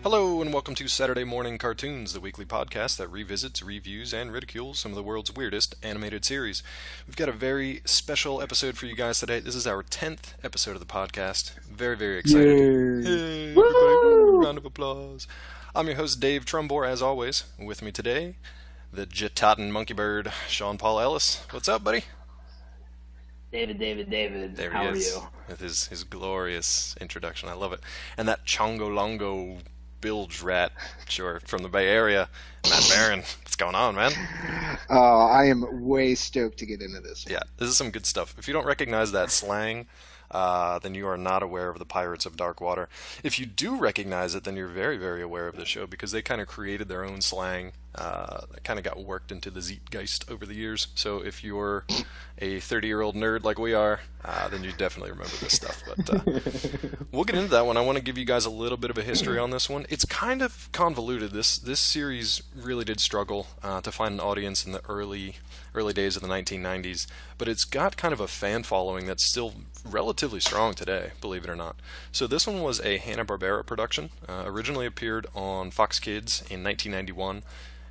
Hello, and welcome to Saturday Morning Cartoons, the weekly podcast that revisits, reviews, and ridicules some of the world's weirdest animated series. We've got a very special episode for you guys today. This is our 10th episode of the podcast. Very, very excited. Hey, everybody, round of applause. I'm your host, Dave Trumbore, as always. With me today, the Jitaten monkey bird, Sean Paul Ellis. What's up, buddy? David. There How he are is, you? with his glorious introduction. I love it. And that Chongo-Longo bilge rat, sure, from the Bay Area, Matt Barron. What's going on, man? Oh, I am way stoked to get into this. Yeah, this is some good stuff. If you don't recognize that slang, then you are not aware of the Pirates of Dark Water. If you do recognize it, then you're very, very aware of the show because they kind of created their own slang that kind of got worked into the Zeitgeist over the years. So if you're a 30-year-old nerd like we are, then you definitely remember this stuff. But we'll get into that one. I want to give you guys a little bit of a history on this one. It's kind of convoluted. This series really did struggle to find an audience in the early days of the 1990s, but it's got kind of a fan following that's still relatively strong today, believe it or not. So this one was a Hanna-Barbera production, originally appeared on Fox Kids in 1991.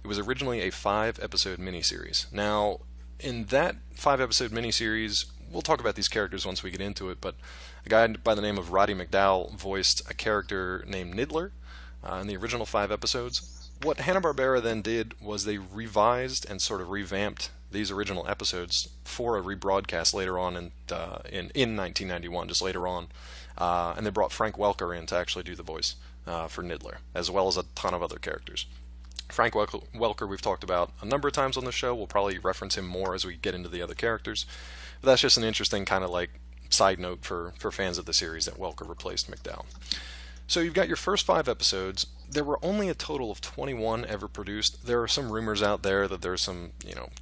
It was originally a 5-episode miniseries. Now, in that 5-episode miniseries, we'll talk about these characters once we get into it, but a guy by the name of Roddy McDowall voiced a character named Niddler in the original 5 episodes. What Hanna-Barbera then did was they revised and sort of revamped these original episodes for a rebroadcast later on in 1991, just later on, and they brought Frank Welker in to actually do the voice for Niddler, as well as a ton of other characters. Frank Welker we've talked about a number of times on the show. We'll probably reference him more as we get into the other characters. But that's just an interesting kind of like side note for fans of the series that Welker replaced McDowall. So you've got your first 5 episodes. There were only a total of 21 ever produced. There are some rumors out there that there's some,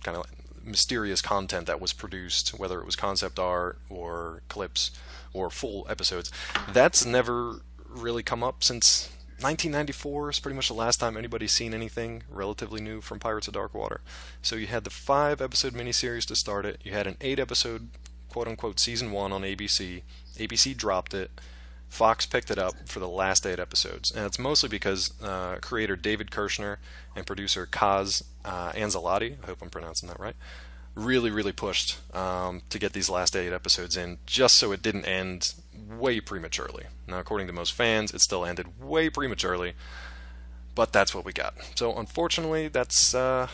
kind of mysterious content that was produced, whether it was concept art or clips or full episodes. That's never really come up since 1994 is pretty much the last time anybody's seen anything relatively new from Pirates of Dark Water. So you had the 5-episode miniseries to start it. You had an 8-episode, quote-unquote, season 1 on ABC. ABC dropped it. Fox picked it up for the last 8 episodes. And it's mostly because creator David Kirshner and producer Kaz Anzalati, I hope I'm pronouncing that right, really, really pushed to get these last 8 episodes in just so it didn't end way prematurely. Now, according to most fans, it still ended way prematurely, but that's what we got. So, unfortunately, that's all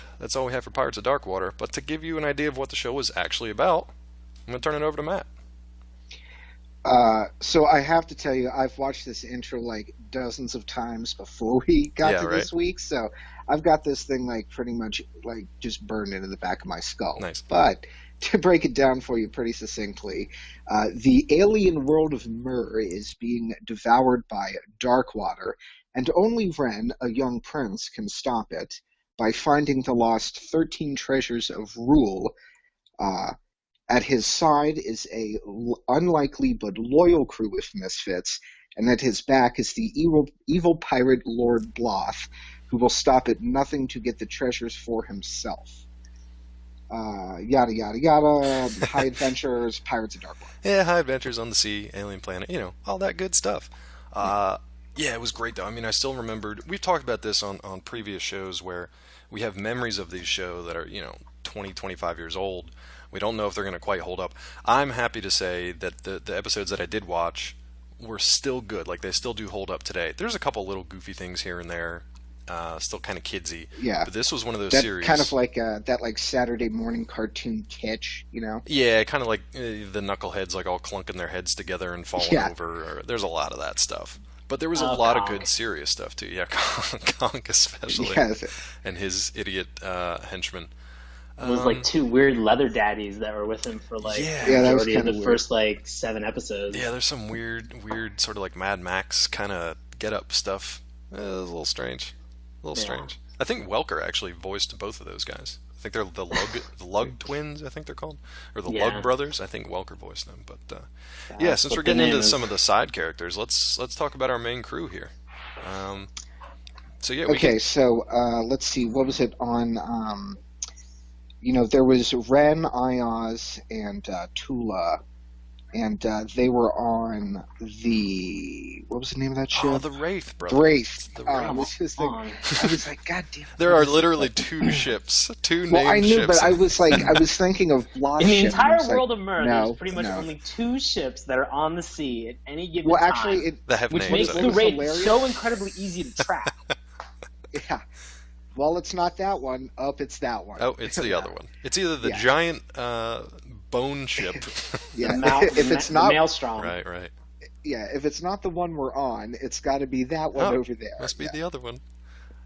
we have for Pirates of Dark Water. But to give you an idea of what the show was actually about, I'm going to turn it over to Matt. So I have to tell you, I've watched this intro like dozens of times before we got to this week, so I've got this thing like pretty much like just burned into the back of my skull. Nice. But to break it down for you pretty succinctly, the alien world of Mur is being devoured by Darkwater, and only Ren, a young prince, can stop it by finding the lost 13 treasures of Rule. At his side is a unlikely but loyal crew of misfits, and at his back is the evil pirate Lord Bloth, who will stop at nothing to get the treasures for himself. Yada, yada, yada, High Adventures, Pirates of Dark Water. Yeah, High Adventures on the Sea, Alien Planet, all that good stuff. Yeah, it was great, though. I mean, I still remembered, we've talked about this on previous shows where we have memories of these shows that are, 20, 25 years old. We don't know if they're going to quite hold up. I'm happy to say that the episodes that I did watch were still good. Like, they still do hold up today. There's a couple little goofy things here and there, still kind of kidsy. Yeah. But this was one of those that series. Kind of like that like Saturday morning cartoon kitsch, Yeah, kind of like the knuckleheads like all clunking their heads together and falling over. There's a lot of that stuff. But there was a lot of good serious stuff, too. Yeah, Conk especially. Yes. And his idiot henchman. It was like 2 weird leather daddies that were with him for like yeah, the that was majority of the weird. first like 7 episodes. Yeah, there's some weird sort of like Mad Max kind of get-up stuff. It was a little strange. Strange. I think Welker actually voiced both of those guys. I think they're the Lug twins, I think they're called. Or the Lug brothers. I think Welker voiced them. But since we're getting into some of the side characters, let's talk about our main crew here. So let's see. What was it on... there was Ren, Ayaz, and Tula, and they were on what was the name of that ship? Oh, the Wraith, brother. The Wraith. The I Wraith. was just like, I was like, God damn it. There are literally 2 ships, 2 Well, I named knew, ships. but I was thinking of Blood In the ship, and I entire was like, world of Myr, no, there's pretty much no. only 2 ships that are on the sea at any given Well, time. actually, that have which names. makes I the think. Wraith hilarious. so incredibly easy to track. yeah. Well, it's not that one. It's that one. Oh, it's the Yeah. other one. It's either the Yeah. giant bone ship. Yeah. If it's not, Maelstrom. Right, right. yeah, if it's not the one we're on, it's got to be that one Oh, over there. Must be Yeah. the other one.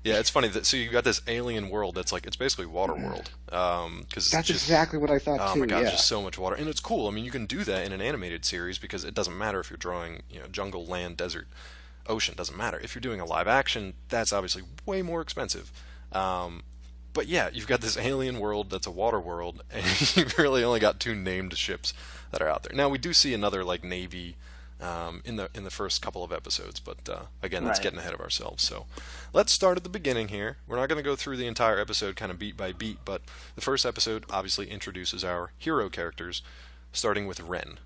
Yeah, it's funny that so you got this alien world that's like it's basically water world. Because That's exactly what I thought oh too. my god, yeah. just so much water, and it's cool. I mean, you can do that in an animated series because it doesn't matter if you're drawing, jungle, land, desert, ocean. Doesn't matter. If you're doing a live action, that's obviously way more expensive. But yeah, you've got this alien world that's a water world, and you've really only got 2 named ships that are out there. Now we do see another like navy in the first couple of episodes, but again, that's Right. getting ahead of ourselves. So let's start at the beginning here. We're not going to go through the entire episode kind of beat by beat, but the first episode obviously introduces our hero characters, starting with Ren.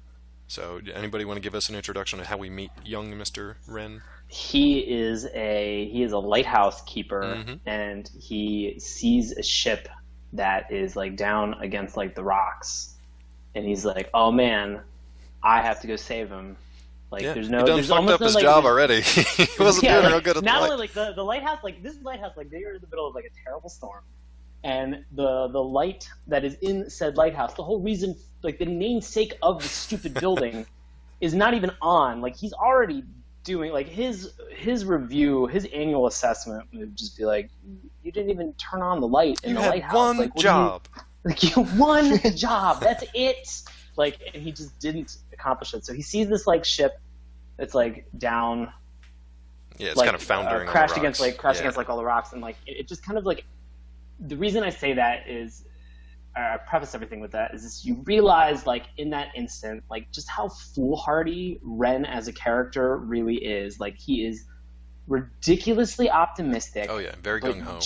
So anybody want to give us an introduction to how we meet young Mr. Ren? He is a lighthouse keeper, Mhm. and he sees a ship that is like down against like the rocks, and he's like, "Oh man, I have to go save him." Like Yeah, there's he no, done there's fucked almost up no, his like, job there's- already. He wasn't yeah, doing like, real good at not the only like the lighthouse, like this lighthouse, like they are in the middle of like a terrible storm, and the light that is in said lighthouse, the whole reason, like the namesake of the stupid building, is not even on. Like he's already doing like his review, his annual assessment would just be like, you didn't even turn on the light in You the had lighthouse. one like, what do job. like you one job. That's it. Like, and he just didn't accomplish it. So he sees this like ship that's like down, Yeah, it's like, kind of foundering. crashed on the against rocks. like crashed Yeah. against like all the rocks, and like it just kind of like the reason I say that is I preface everything with that is this, you realize like in that instant like just how foolhardy Ren as a character really is. Like he is ridiculously optimistic. Oh yeah, very gung ho.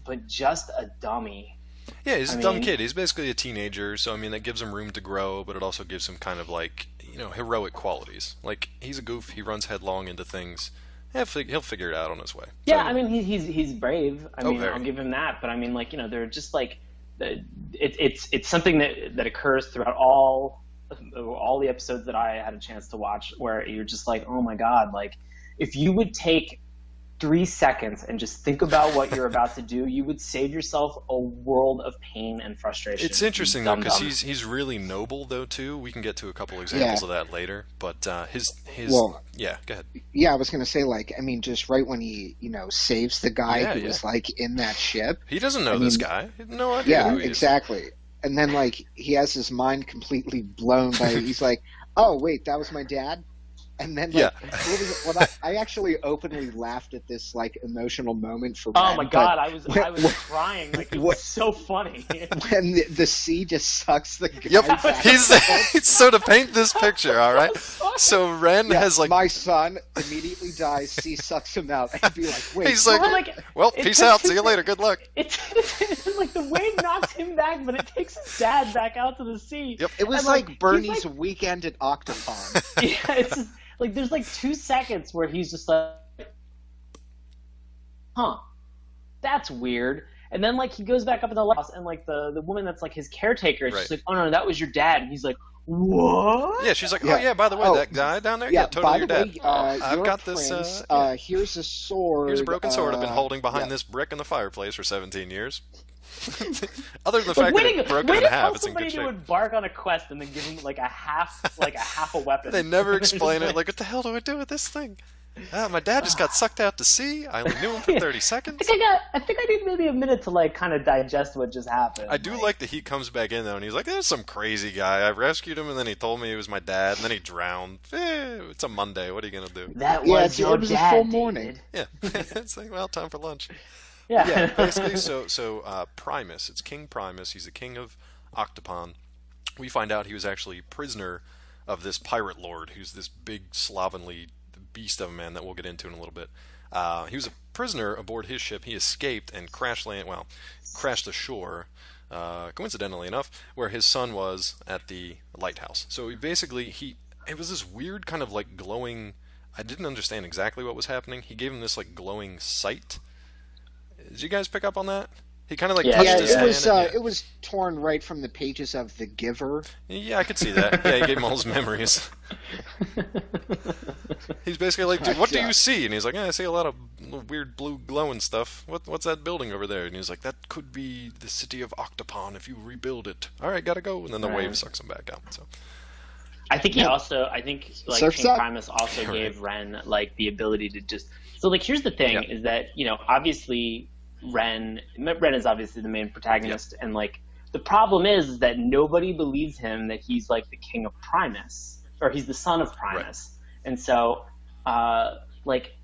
But just a dummy. Yeah, he's a I dumb mean- kid. He's basically a teenager, so I mean that gives him room to grow, but it also gives him kind of like heroic qualities. Like he's a goof. He runs headlong into things. He'll figure it out on his way. Yeah, So, I mean he's brave. I mean very. I'll give him that. But I mean like they're just like it's something that occurs throughout all the episodes that I had a chance to watch, where you're just like, oh my god, like if you would take 3 seconds and just think about what you're about to do, you would save yourself a world of pain and frustration. It's interesting You though because dum-dum. he's really noble though too. We can get to a couple examples of that later, but his Well- yeah, go ahead. Yeah, I was gonna say, like, I mean, just right when he, saves the guy Yeah, who yeah. was like in that ship. He doesn't know I this mean, guy. He had no idea Yeah, who he is. exactly. And then like he has his mind completely blown by. He's like, oh wait, that was my dad. And then, like, Yeah. what was it? Well, I actually openly laughed at this like emotional moment for. Oh Ren, my but god, I was when- crying. Like it what- was so funny. when the sea just sucks the guy Yep, back. he's so to paint this picture. All right, so Ren Yeah, has like my son immediately dies. Sea sucks him out. And be like, wait, he's like, Well, like, well, it peace takes out. See his- you later. Good luck. It's like the wave knocks him back, but it takes his dad back out to the sea. Yep. it was And, like he's Bernie's like- weekend at Octopon. Yeah, it's just, like there's like 2 seconds where he's just like, huh, that's weird. And then like he goes back up in the house, and like the woman that's like his caretaker is just Right. like, oh no, that was your dad. And he's like, what? Yeah, she's like, oh Yeah. yeah, by the way, Oh, that guy down there, Yeah, yeah, totally by your the dad. way, I've your got this. prince, Yeah. here's a sword. Here's a broken sword I've been holding behind yeah. this brick in the fireplace for 17 years. Other than the Like, fact that it's broken way in to half, tell it's in somebody good to shape. embark on a quest and then give him like a half a weapon. They never explain it. Like, what the hell do I do with this thing? My dad just got sucked out to sea. I only knew him for 30 seconds. I think I need maybe a minute to like kind of digest what just happened. I do like that he comes back in though, and he's like, "There's some crazy guy. I rescued him, and then he told me he was my dad, and then he drowned. It's a Monday. What are you gonna do?" that Yeah, was your it was a dad, full morning. David. Yeah, it's like, well, time for lunch. Yeah, Yeah, basically. So Primus. It's King Primus. He's the king of Octopon. We find out he was actually prisoner of this pirate lord, who's this big slovenly beast of a man that we'll get into in a little bit. He was a prisoner aboard his ship. He escaped and crashed ashore coincidentally enough, where his son was at the lighthouse. So it was this weird kind of like glowing. I didn't understand exactly what was happening. He gave him this like glowing sight. Did you guys pick up on that? He kind of like Yeah, touched Yeah, his hand. it was torn right from the pages of The Giver. Yeah, I could see that. Yeah, he gave him all his memories. He's basically like, dude, what do you see? And he's like, I see a lot of weird blue glowing stuff. What's that building over there? And he's like, that could be the city of Octopon if you rebuild it. All right, gotta go. And then the wave sucks him back out. So I think I think like Surf's King up. Primus also Right. gave Ren like the ability to just. So like, here's the thing: Yeah. is that obviously Ren is obviously the main protagonist, and like the problem is that nobody believes him that he's like the king of Primus, or he's the son of Primus, and so like.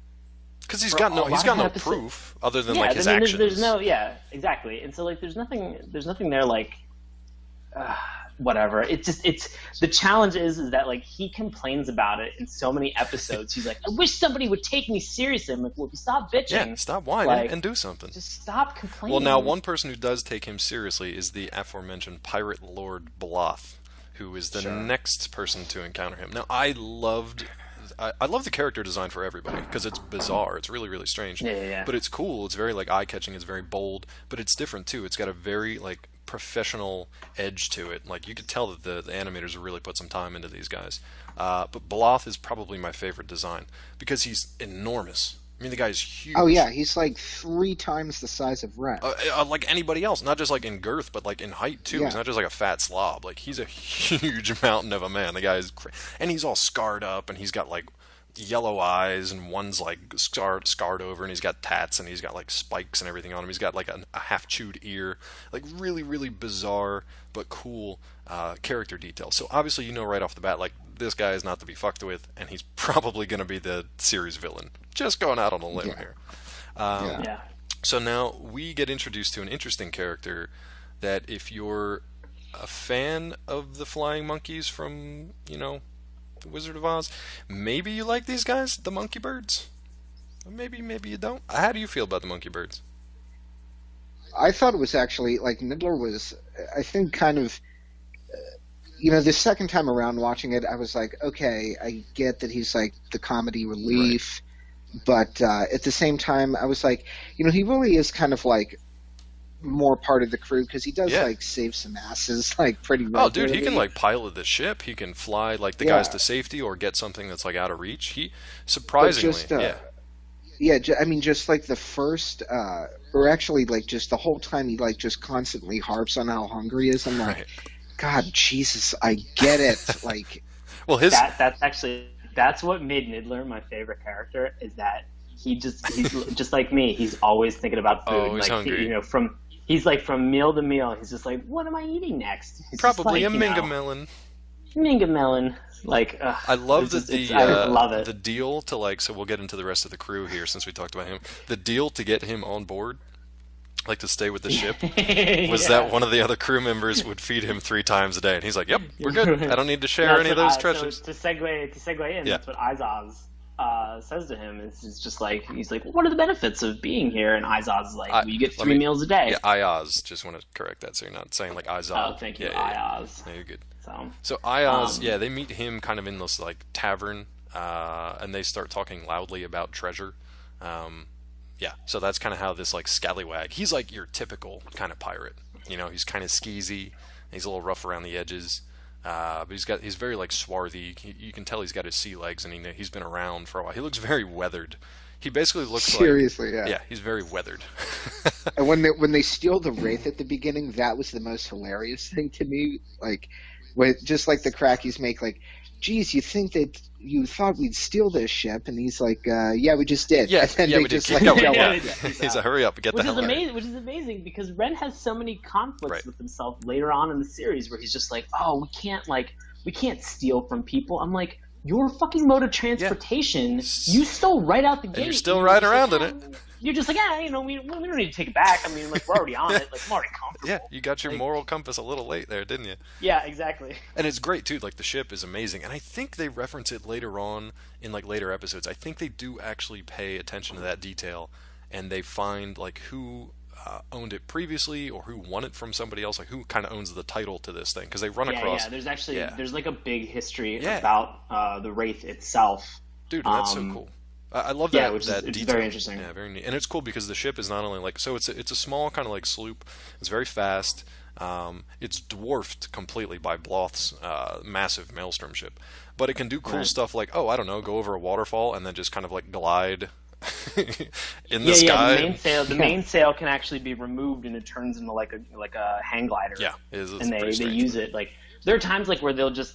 because he's For got a no lot of episodes- proof other than Yeah, like his I mean, actions. there's no, yeah, exactly, and so like there's nothing there like, whatever. It's the challenge is that like he complains about it in so many episodes. He's like, I wish somebody would take me seriously. I'm like, well, if you stop bitching, Yeah, stop whining like, and do something. just stop complaining. Well, now one person who does take him seriously is the aforementioned Pirate Lord Bloth, who is the next person to encounter him. Now, I love the character design for everybody because it's bizarre. It's really, really strange. Yeah. But it's cool. It's very like eye-catching. It's very bold, but it's different too. It's got a very like professional edge to it. Like you could tell that the animators really put some time into these guys. But Bloth is probably my favorite design because he's enormous. I mean, the guy's huge. Oh yeah, he's like 3 times the size of Ren. Like anybody else, not just like in girth, but like in height too. Yeah. He's not just like a fat slob. Like he's a huge mountain of a man. The guy is, and he's all scarred up, and he's got like yellow eyes, and one's like scarred over, and he's got tats, and he's got like spikes and everything on him. He's got like a half-chewed ear, like really, really bizarre but cool character details. So obviously, you know right off the bat, like this guy is not to be fucked with, and he's probably going to be the series villain. Just going out on a limb here. yeah. So now we get introduced to an interesting character that if you're a fan of the flying monkeys from, The Wizard of Oz, maybe you like these guys, the monkey birds. Maybe you don't. How do you feel about the monkey birds? I thought it was actually like Nibbler was, I think, kind of. The second time around watching it, I was like, okay, I get that he's like the comedy relief, but at the same time, I was like, he really is kind of like more part of the crew because he does like save some asses like pretty regularly. Oh, dude, he can like pilot the ship. He can fly like the guys to safety or get something that's like out of reach. He surprisingly, I mean, just like the first, or actually like just the whole time he like just constantly harps on how hungry he is. I'm like, God, Jesus, I get it. Like, well, that's what made Niddler my favorite character, is that he's just like me. He's always thinking about food. Oh, he's like hungry. He's like from meal to meal. He's just like, what am I eating next? He's probably just a like, Minga melon. Minga melon. Like, I love I love it. The deal to like. So we'll get into the rest of the crew here since we talked about him. The deal to get him on board, like to stay with the ship, was that one of the other crew members would feed him 3 times a day, and he's like, "Yep, we're good. I don't need to share any of those treasures." So to segue in, that's what Izaz says to him. It's just like, he's like, what are the benefits of being here? And Izaz is like, well, you get 3 meals a day. Yeah, Ayaz. Just want to correct that so you're not saying like Izaz. Oh, thank you, yeah. Ayaz. Yeah, you're good. So Ayaz, they meet him kind of in this like tavern, and they start talking loudly about treasure. So that's kind of how this like scallywag. He's like your typical kind of pirate. He's kind of skeezy. He's a little rough around the edges, but he's very like swarthy. You can tell he's got his sea legs, and he's been around for a while. He looks very weathered. He basically looks seriously, yeah, he's very weathered. And when they steal the wraith at the beginning, that was the most hilarious thing to me. Like, just like the crackies make, like, geez, you thought we'd steal this ship, and he's like, yeah, we just did. Yeah, and we did. Keep going. He's a hurry up, get the hell out. Which is amazing because Ren has so many conflicts with himself later on in the series where he's just like, oh, we can't steal from people. I'm like, your fucking mode of transportation, you stole right out the gate. And you're still riding around in it. You're just like, we don't need to take it back. I mean, like, we're already on it. Like, I'm already comfortable. Yeah, you got your moral compass a little late there, didn't you? Yeah, exactly. And it's great, too. Like, the ship is amazing. And I think they reference it later on in, like, later episodes. I think they do actually pay attention to that detail. And they find, like, who owned it previously or who won it from somebody else, like who kind of owns the title to this thing, because they run across. Yeah. There's actually Yeah. there's like a big history Yeah. about the Wraith itself. Dude, that's so cool. I love Yeah, that. which is that it's detail. very interesting. Yeah, very neat. And it's cool because the ship is not only like, so it's a small kind of like sloop. It's very fast. It's dwarfed completely by Bloth's massive Maelstrom ship, but it can do cool Right. stuff like, oh, I don't know, go over a waterfall and then just kind of like glide in the Yeah, sky. the main sail can actually be removed and it turns into like a hang glider. Yeah, it's and they pretty strange. use it like there are times like where they'll just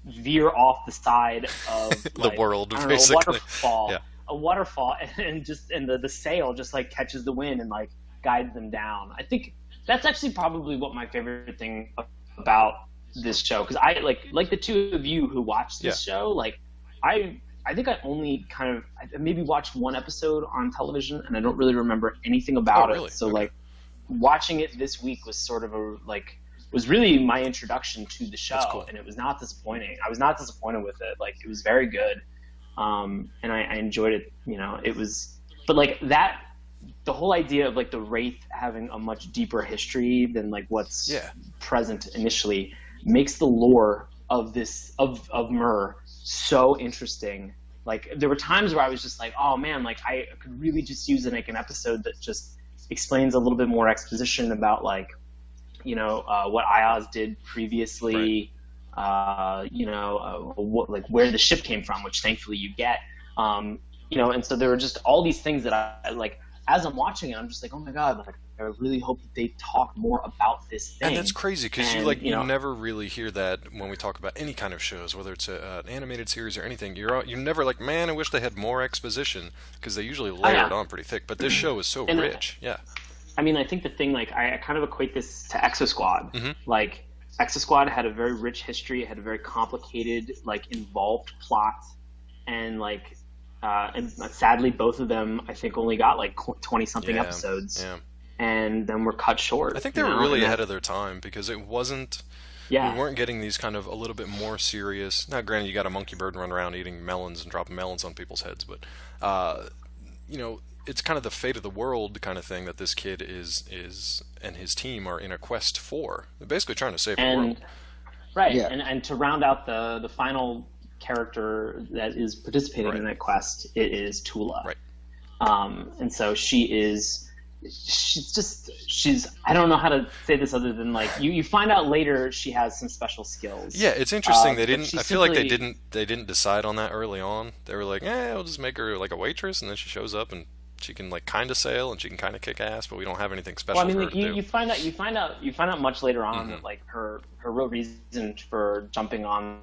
veer off the side of The world, I don't basically. know, Yeah. a waterfall, and the sail just like catches the wind and like guides them down. I think that's actually probably what my favorite thing about this show, because I like the two of you who watch this show, like I think I only kind of I maybe watched one episode on television and I don't really remember anything about really? it. So Okay. like watching it this week was sort of was really my introduction to the show, cool. and it was not disappointing. I was not disappointed with it. Like, it was very good, and I enjoyed it. You know, it was, but like that, the whole idea of like the Wraith having a much deeper history than like what's present initially makes the lore of this of Myr so interesting. Like, there were times where I was just like, oh man, like I could really just use like an episode that just explains a little bit more exposition about like, you know, what Ayaz did previously, what, like where the ship came from, which thankfully you get, you know, and so there were just all these things that I like, as I'm watching it, I'm just like, oh my God, like I really hope that they talk more about this thing. And that's crazy because you know, never really hear that when we talk about any kind of shows, whether it's an animated series or anything. You're never like, man, I wish they had more exposition, because they usually layer it on pretty thick. But this show is so rich. I mean, I think the thing, like, I kind of equate this to Exo Squad. Mm-hmm. Like, Exo Squad had a very rich history, it had a very complicated, like, involved plot, and like, and sadly, both of them, I think, only got like 20-something episodes, and then were cut short. I think they were really ahead of their time, because it wasn't. Yeah. We weren't getting these kind of a little bit more serious. Now, granted, you got a monkey bird run around eating melons and dropping melons on people's heads, but you know, it's kind of the fate of the world kind of thing that this kid is and his team are in a quest for. They're basically trying to save the world. Right, and to round out the final character that is participating in that quest, it is Tula. Right. And so she's I don't know how to say this other than like you find out later she has some special skills. Yeah, it's interesting. They didn't. I feel like simply, they didn't decide on that early on. They were like, we'll just make her like a waitress, and then she shows up and she can like kind of sail and she can kind of kick ass, but we don't have anything special. Well, I mean, for her to do. you find out much later on that like her real reason for jumping on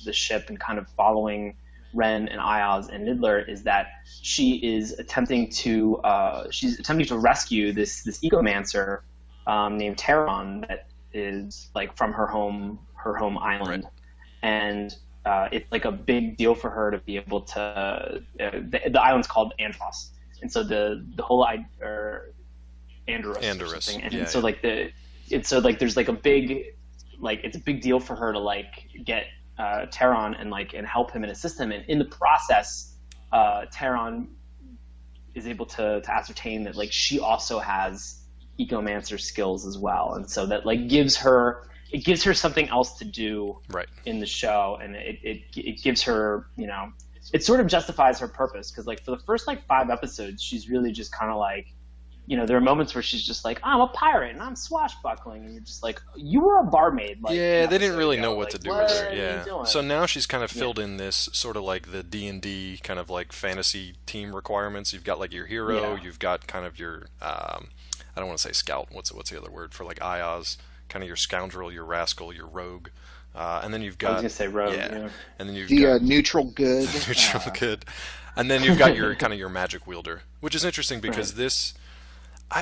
the ship and kind of following Ren and Ayaz and Nidler is that she is attempting to rescue this ecomancer named Terron that is like from her home island, and it's like a big deal for her to be able to. The island's called Andros, and so the whole Andorus or something, and so like there's like a big it's a big deal for her to like get Terron and help him and assist him, and in the process, Terron is able to ascertain that like she also has ecomancer skills as well, and so that like gives her something else to do in the show, and it gives her, you know, it sort of justifies her purpose, because like for the first like 5 episodes she's really just kind of like, you know, there are moments where she's just like, I'm a pirate and I'm swashbuckling, and you're just like, you were a barmaid. Like, they didn't really know what like, to do with her. what are you doing? So now she's kind of filled in this sort of like the D&D kind of like fantasy team requirements. You've got like your hero, you've got kind of your I don't want to say scout. What's the other word for like Ayaz? Kind of your scoundrel, your rascal, your rogue. And then you've got. I was gonna say rogue. Yeah. And then you've got neutral good. Neutral good. And then you've got your kind of your magic wielder, which is interesting because this.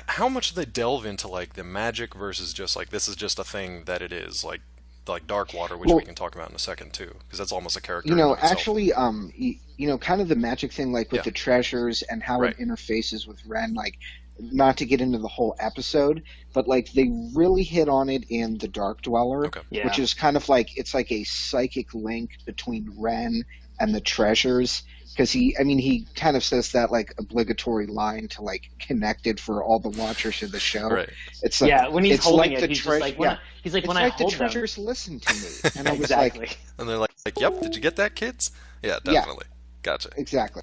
How much do they delve into like the magic versus just like this is just a thing that it is like Darkwater, which we can talk about in a second too, because that's almost a character. You know, actually, you know, kind of the magic thing, like with the treasures and how it interfaces with Ren, like. Not to get into the whole episode, but like they really hit on it in The Dark Dweller, which is kind of like it's like a psychic link between Ren and the treasures, because he kind of says that like obligatory line to like connect it for all the watchers of the show. Right. It's like, yeah, when he's it's holding like it, he's just like, he's like, it's when like I the hold them. treasures listen to me, and I was Exactly. like, And they're like, yep, did you get that, kids? Yeah, definitely. Gotcha. exactly.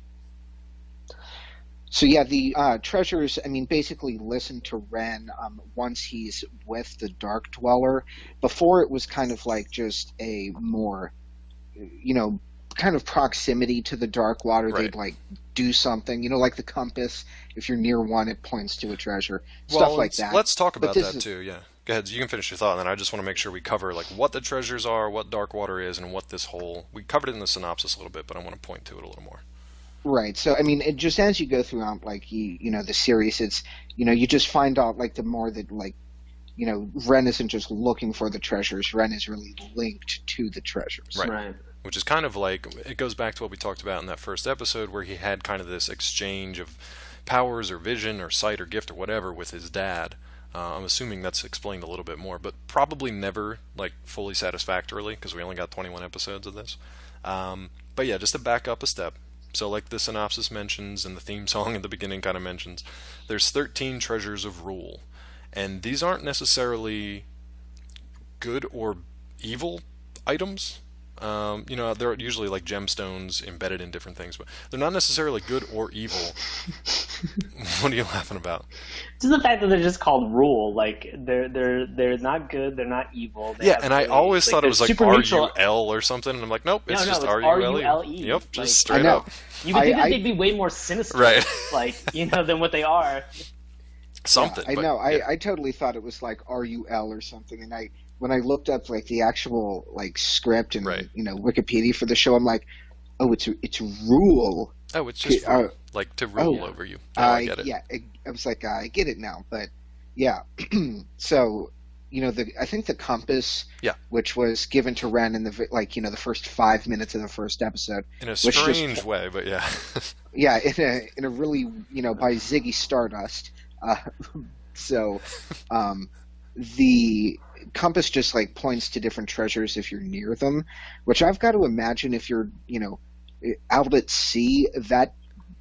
So yeah, the treasures, basically listen to Ren once he's with the Dark Dweller. Before it was kind of like just a more, kind of proximity to the Dark Water. Right. They'd like do something, like the compass. If you're near one, it points to a treasure. Well, Stuff like that. Let's talk about this that is- too, yeah. Go ahead, you can finish your thought, and then I just want to make sure we cover like what the treasures are, what Darkwater is, and what this whole... We covered it in the synopsis a little bit, but I want to point to it a little more. Right. So, it just as you go throughout, like, the series, it's, you just find out, like, the more that, like, Ren isn't just looking for the treasures. Ren is really linked to the treasures. Right. Which is kind of like... It goes back to what we talked about in that first episode, where he had kind of this exchange of powers or vision or sight or gift or whatever with his dad. I'm assuming that's explained a little bit more, but probably never, like, fully satisfactorily, because we only got 21 episodes of this. But yeah, just to back up a step. So like the synopsis mentions, and the theme song in the beginning kind of mentions, there's 13 treasures of rule. And these aren't necessarily good or evil items. They're usually like gemstones embedded in different things, but they're not necessarily good or evil. What are you laughing about? Just the fact that they're just called rule, like they're not good, they're not evil. They Yeah, have and I really, always thought it was like super neutral. RUL or something, and I'm like, nope, it's just it's RULE. RULE. Yep, just Like, straight I know. up. You would think that I- they'd be way more sinister, Right. than what they are. Something. Yeah, I but, know. yeah. I totally thought it was like RUL or something, and when I looked up like the actual like script and Right. Wikipedia for the show, I'm like, oh, it's rule. Oh, it's just like to rule over you. Yeah, I get it. Yeah, I was like, I get it now, but yeah. So, I think the compass, Yeah. which was given to Ren in the the first 5 minutes of the first episode, In a which just- strange way, but yeah. yeah, in a really by Ziggy Stardust. So, the compass just like points to different treasures if you're near them, which I've got to imagine if you're out at sea, that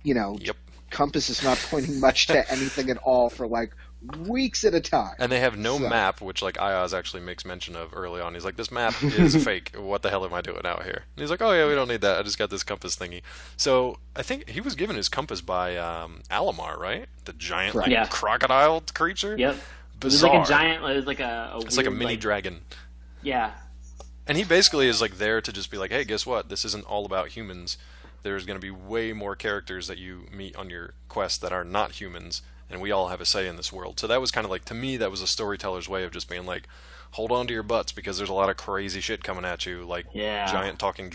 Yep. compass is not pointing much to anything at all for like weeks at a time. And they have no So- map, which like Ayaz actually makes mention of early on. He's like, this map is fake. What the hell am I doing out here? And he's like, oh yeah, we don't need that. I just got this compass thingy. So I think he was given his compass by Alamar, right? The giant Correct. like, Yeah. crocodile creature? Yep. Bizarre. It was like a giant. It was like a It's like a weird, mini dragon. Yeah. And he basically is like there to just be like, hey, guess what? This isn't all about humans. There's going to be way more characters that you meet on your quest that are not humans, and we all have a say in this world. So that was kind of like, to me, that was a storyteller's way of just being like, hold on to your butts because there's a lot of crazy shit coming at you, like Yeah. giant talking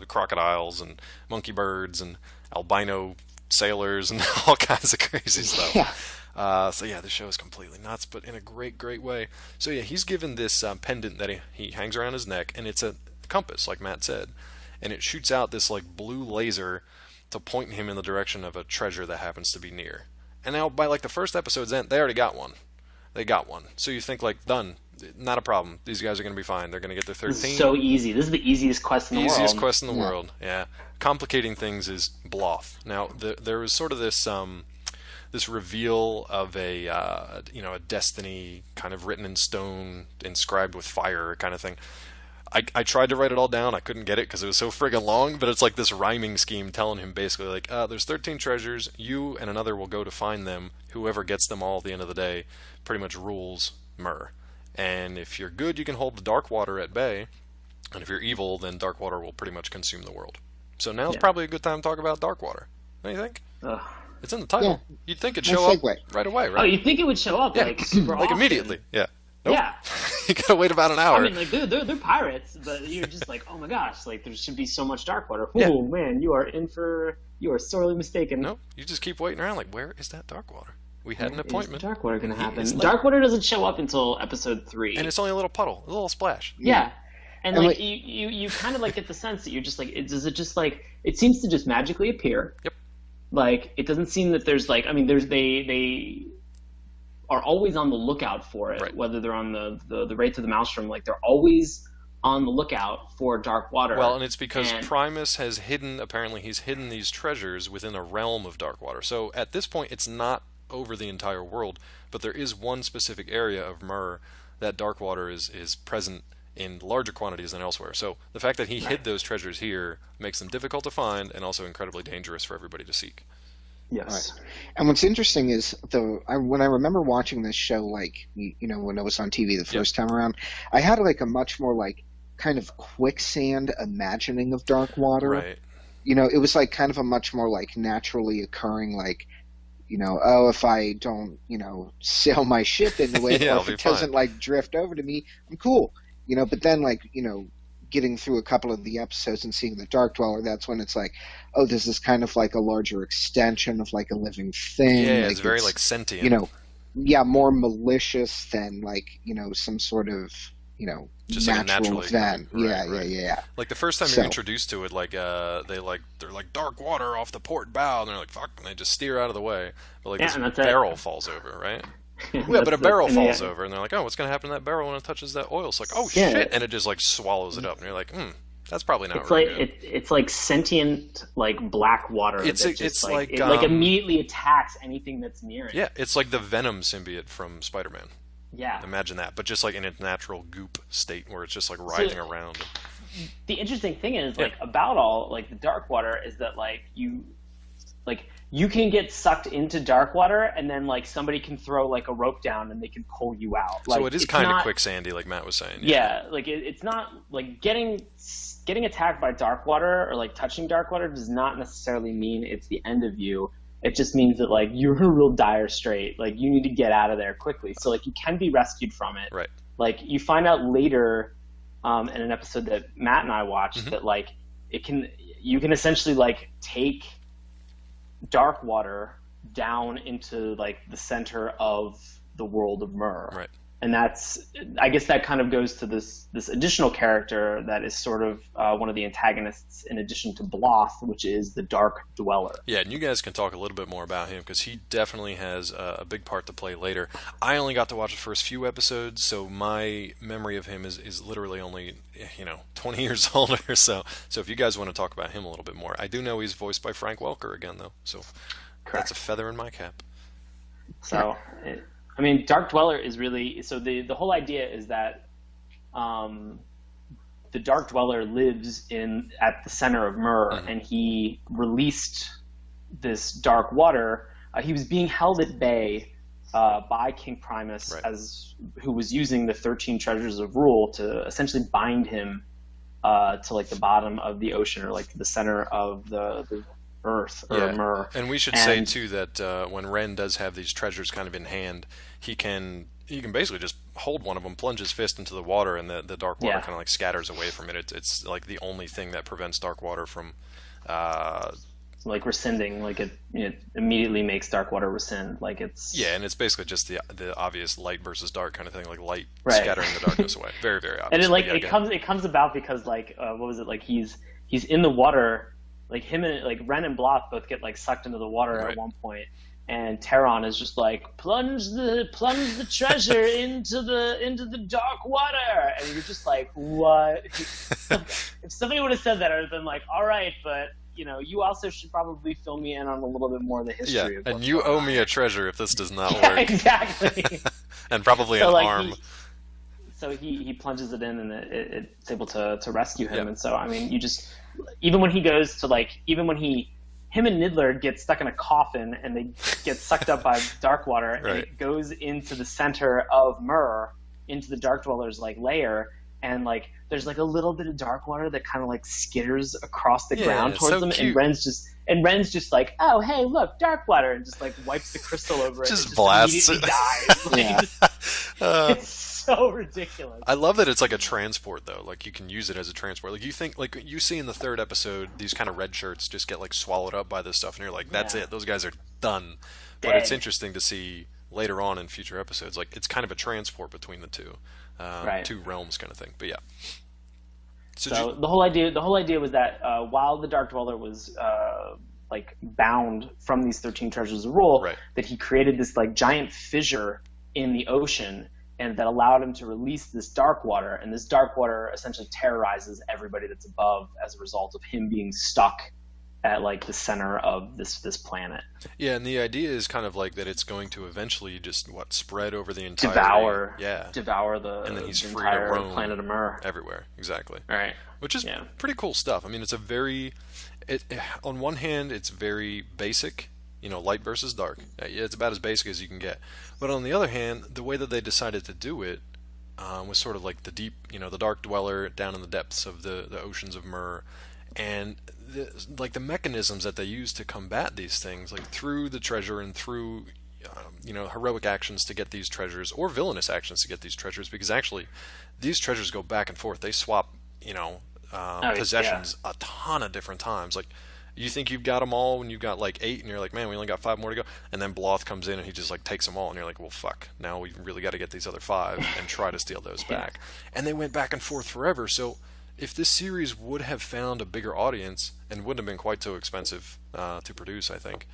crocodiles and monkey birds and albino sailors and all kinds of crazy stuff. Yeah. So yeah, the show is completely nuts, but in a great, great way. So yeah, he's given this pendant that he hangs around his neck, and it's a compass, like Matt said, and it shoots out this like blue laser to point him in the direction of a treasure that happens to be near. And now by like the first episode's end, they already got one. They got one. So you think like, done, not a problem. These guys are going to be fine. They're going to get their 13. This is so easy. This is the easiest quest in the Easiest world. quest in the world. Yeah. Complicating things is Bloth. Now there was sort of this reveal of a destiny kind of written in stone, inscribed with fire kind of thing. I tried to write it all down. I couldn't get it because it was so friggin' long, but it's like this rhyming scheme telling him basically like, there's 13 treasures. You and another will go to find them. Whoever gets them all at the end of the day pretty much rules Myr. And if you're good, you can hold the dark water at bay. And if you're evil, then dark water will pretty much consume the world. So now's probably a good time to talk about dark water. What do you think? Ugh. It's in the title. Yeah. You'd think it'd Nice show up segue. right away, Oh, right? you'd think it would show up like super like often. immediately. Yeah. Nope. Yeah. You gotta wait about an hour. I mean, like they're pirates, but you're just like, oh my gosh, like there should be so much Darkwater. Oh Yeah. man, you are sorely mistaken. Nope. You just keep waiting around like, where is that dark water? We had an Is appointment. Darkwater gonna happen? It's like- Darkwater doesn't show up until episode 3. And it's only a little puddle, a little splash. Yeah. And And, like like- you kind of like get the sense that you're just like, does it just like, it seems to just magically appear. Yep. Like it doesn't seem that there's like, I mean, they are always on the lookout for it, Right. whether they're on the Wraith of the Maelstrom, like they're always on the lookout for dark water. Well, and it's because And Primus has hidden, apparently he's hidden these treasures within a realm of dark water. So at this point, it's not over the entire world, but there is one specific area of Myrrh that dark water is present in larger quantities than elsewhere. So the fact that he hid those treasures here makes them difficult to find and also incredibly dangerous for everybody to seek. yes. Right. And what's interesting is when I remember watching this show, like when it was on TV the first time around, I had like a much more like kind of quicksand imagining of dark water. Right. It was like kind of a much more like naturally occurring like, oh, if I don't, sail my ship into it, Yeah, or if it doesn't like drift over to me, I'm cool. But then like, getting through a couple of the episodes and seeing the Dark Dweller, that's when it's like, oh, this is kind of like a larger extension of like a living thing. Yeah, like it's very like sentient. More malicious than like, some sort of, Just like a natural natural event. right. Yeah. Like the first time you're introduced to it, like they're like dark water off the port bow, and they're like fuck, and they just steer out of the way. But like this barrel falls over, right? Yeah, but a barrel falls over, and they're like, oh, what's gonna happen to that barrel when it touches that oil? It's like, oh shit, and it just like swallows it up, and you're like, that's probably not It's really like good. it's like sentient like black water. It's like like, it immediately attacks anything that's near it. Yeah, it's like the Venom symbiote from Spider-Man. Yeah. Imagine that, but just like in its natural goop state, where it's just like writhing around. The interesting thing is like about all like the dark water is that like you can get sucked into dark water, and then like somebody can throw like a rope down and they can pull you out. Like, So it is kind of quicksandy, like Matt was saying. Yeah, like it's not like getting attacked by dark water or like touching dark water does not necessarily mean it's the end of you. It just means that like you're in a real dire strait. Like you need to get out of there quickly. So like you can be rescued from it. Right. Like you find out later in an episode that Matt and I watched that like you can essentially like take dark water down into like the center of the world of Myrrh. Right. And I guess that kind of goes to this additional character that is sort of one of the antagonists in addition to Bloth, which is the Dark Dweller. Yeah, and you guys can talk a little bit more about him because he definitely has a big part to play later. I only got to watch the first few episodes, so my memory of him is literally only 20 years older. So if you guys want to talk about him a little bit more, I do know he's voiced by Frank Welker again, though. So that's a feather in my cap. So. I mean, Dark Dweller is really so. The whole idea is that the Dark Dweller lives at the center of Myrrh, and he released this dark water. He was being held at bay by King Primus, who was using the 13 Treasures of Rule to essentially bind him to like the bottom of the ocean or like the center of the Earth or Myrrh. And we should say too that when Ren does have these treasures kind of in hand, he can basically just hold one of them, plunge his fist into the water, and the dark water kind of like scatters away from it. It's like the only thing that prevents dark water from like rescinding. Like it immediately makes dark water rescind. Like it's and it's basically just the obvious light versus dark kind of thing, like light scattering the darkness away. Very, very obvious. And it comes about because like what was it, like he's in the water. Like him and like Ren and Bloth both get like sucked into the water at one point, and Terron is just like plunge the treasure into the dark water, and you're just like, what? If somebody would have said that, I would have been like, all right, but you also should probably fill me in on a little bit more of the history. Yeah, and you owe me a treasure if this does not work. Exactly. And probably an arm. So he plunges it in, and it's able to rescue him. And so I mean, even when he goes to him and Niddler get stuck in a coffin and they get sucked up by dark water, and it goes into the center of Myrrh, into the Dark Dweller's like lair, and like there's like a little bit of dark water that kind of like skitters across the ground towards them, cute. and Ren's just like, oh hey look, dark water, and just like wipes the crystal over it, just blasts immediately dies. It's so ridiculous. I love that it's like a transport though. Like you can use it as a transport. Like you think, like you see in the third episode, these kind of red shirts just get like swallowed up by this stuff, and you're like, that's it. Those guys are done. But it's interesting to see later on in future episodes, like it's kind of a transport between the two, two realms kind of thing. But yeah. So the whole idea was that while the Dark Dweller was like bound from these 13 Treasures of Rule, that he created this like giant fissure in the ocean. and that allowed him to release this dark water. And this dark water essentially terrorizes everybody that's above as a result of him being stuck at like the center of this planet. Yeah, and the idea is kind of like that it's going to eventually just spread over the entire devour the, and then he's the free entire to roam planet of Myr. everywhere. Exactly. Right. Which is pretty cool stuff. I mean, it's a very on one hand it's very basic, light versus dark. It's about as basic as you can get. But on the other hand, the way that they decided to do it was sort of like the deep, the dark dweller down in the depths of the oceans of Myr, and the mechanisms that they use to combat these things, like through the treasure and through heroic actions to get these treasures, or villainous actions to get these treasures, because actually these treasures go back and forth. They swap possessions a ton of different times. Like, you think you've got them all when you've got like 8, and you're like, man, we only got 5 more to go, and then Bloth comes in and he just like takes them all, and you're like, well, fuck, now we really got to get these other 5 and try to steal those back. And they went back and forth forever. So if this series would have found a bigger audience and wouldn't have been quite so expensive to produce, I think.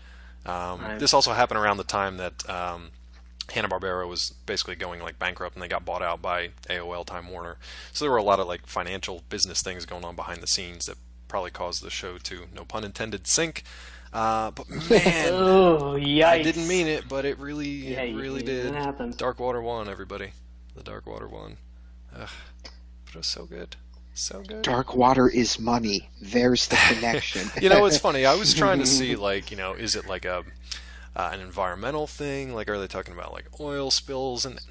This also happened around the time that Hanna-Barbera was basically going like bankrupt, and they got bought out by AOL Time Warner. So there were a lot of like financial business things going on behind the scenes that probably caused the show to, no pun intended, sink. But man, oh, I didn't mean it, but it really did. It happened. Dark Water won, everybody. The Dark Water won. But it was so good. So good. Dark water is money. There's the connection. It's funny. I was trying to see, like, is it like an environmental thing? Like, are they talking about like oil spills? And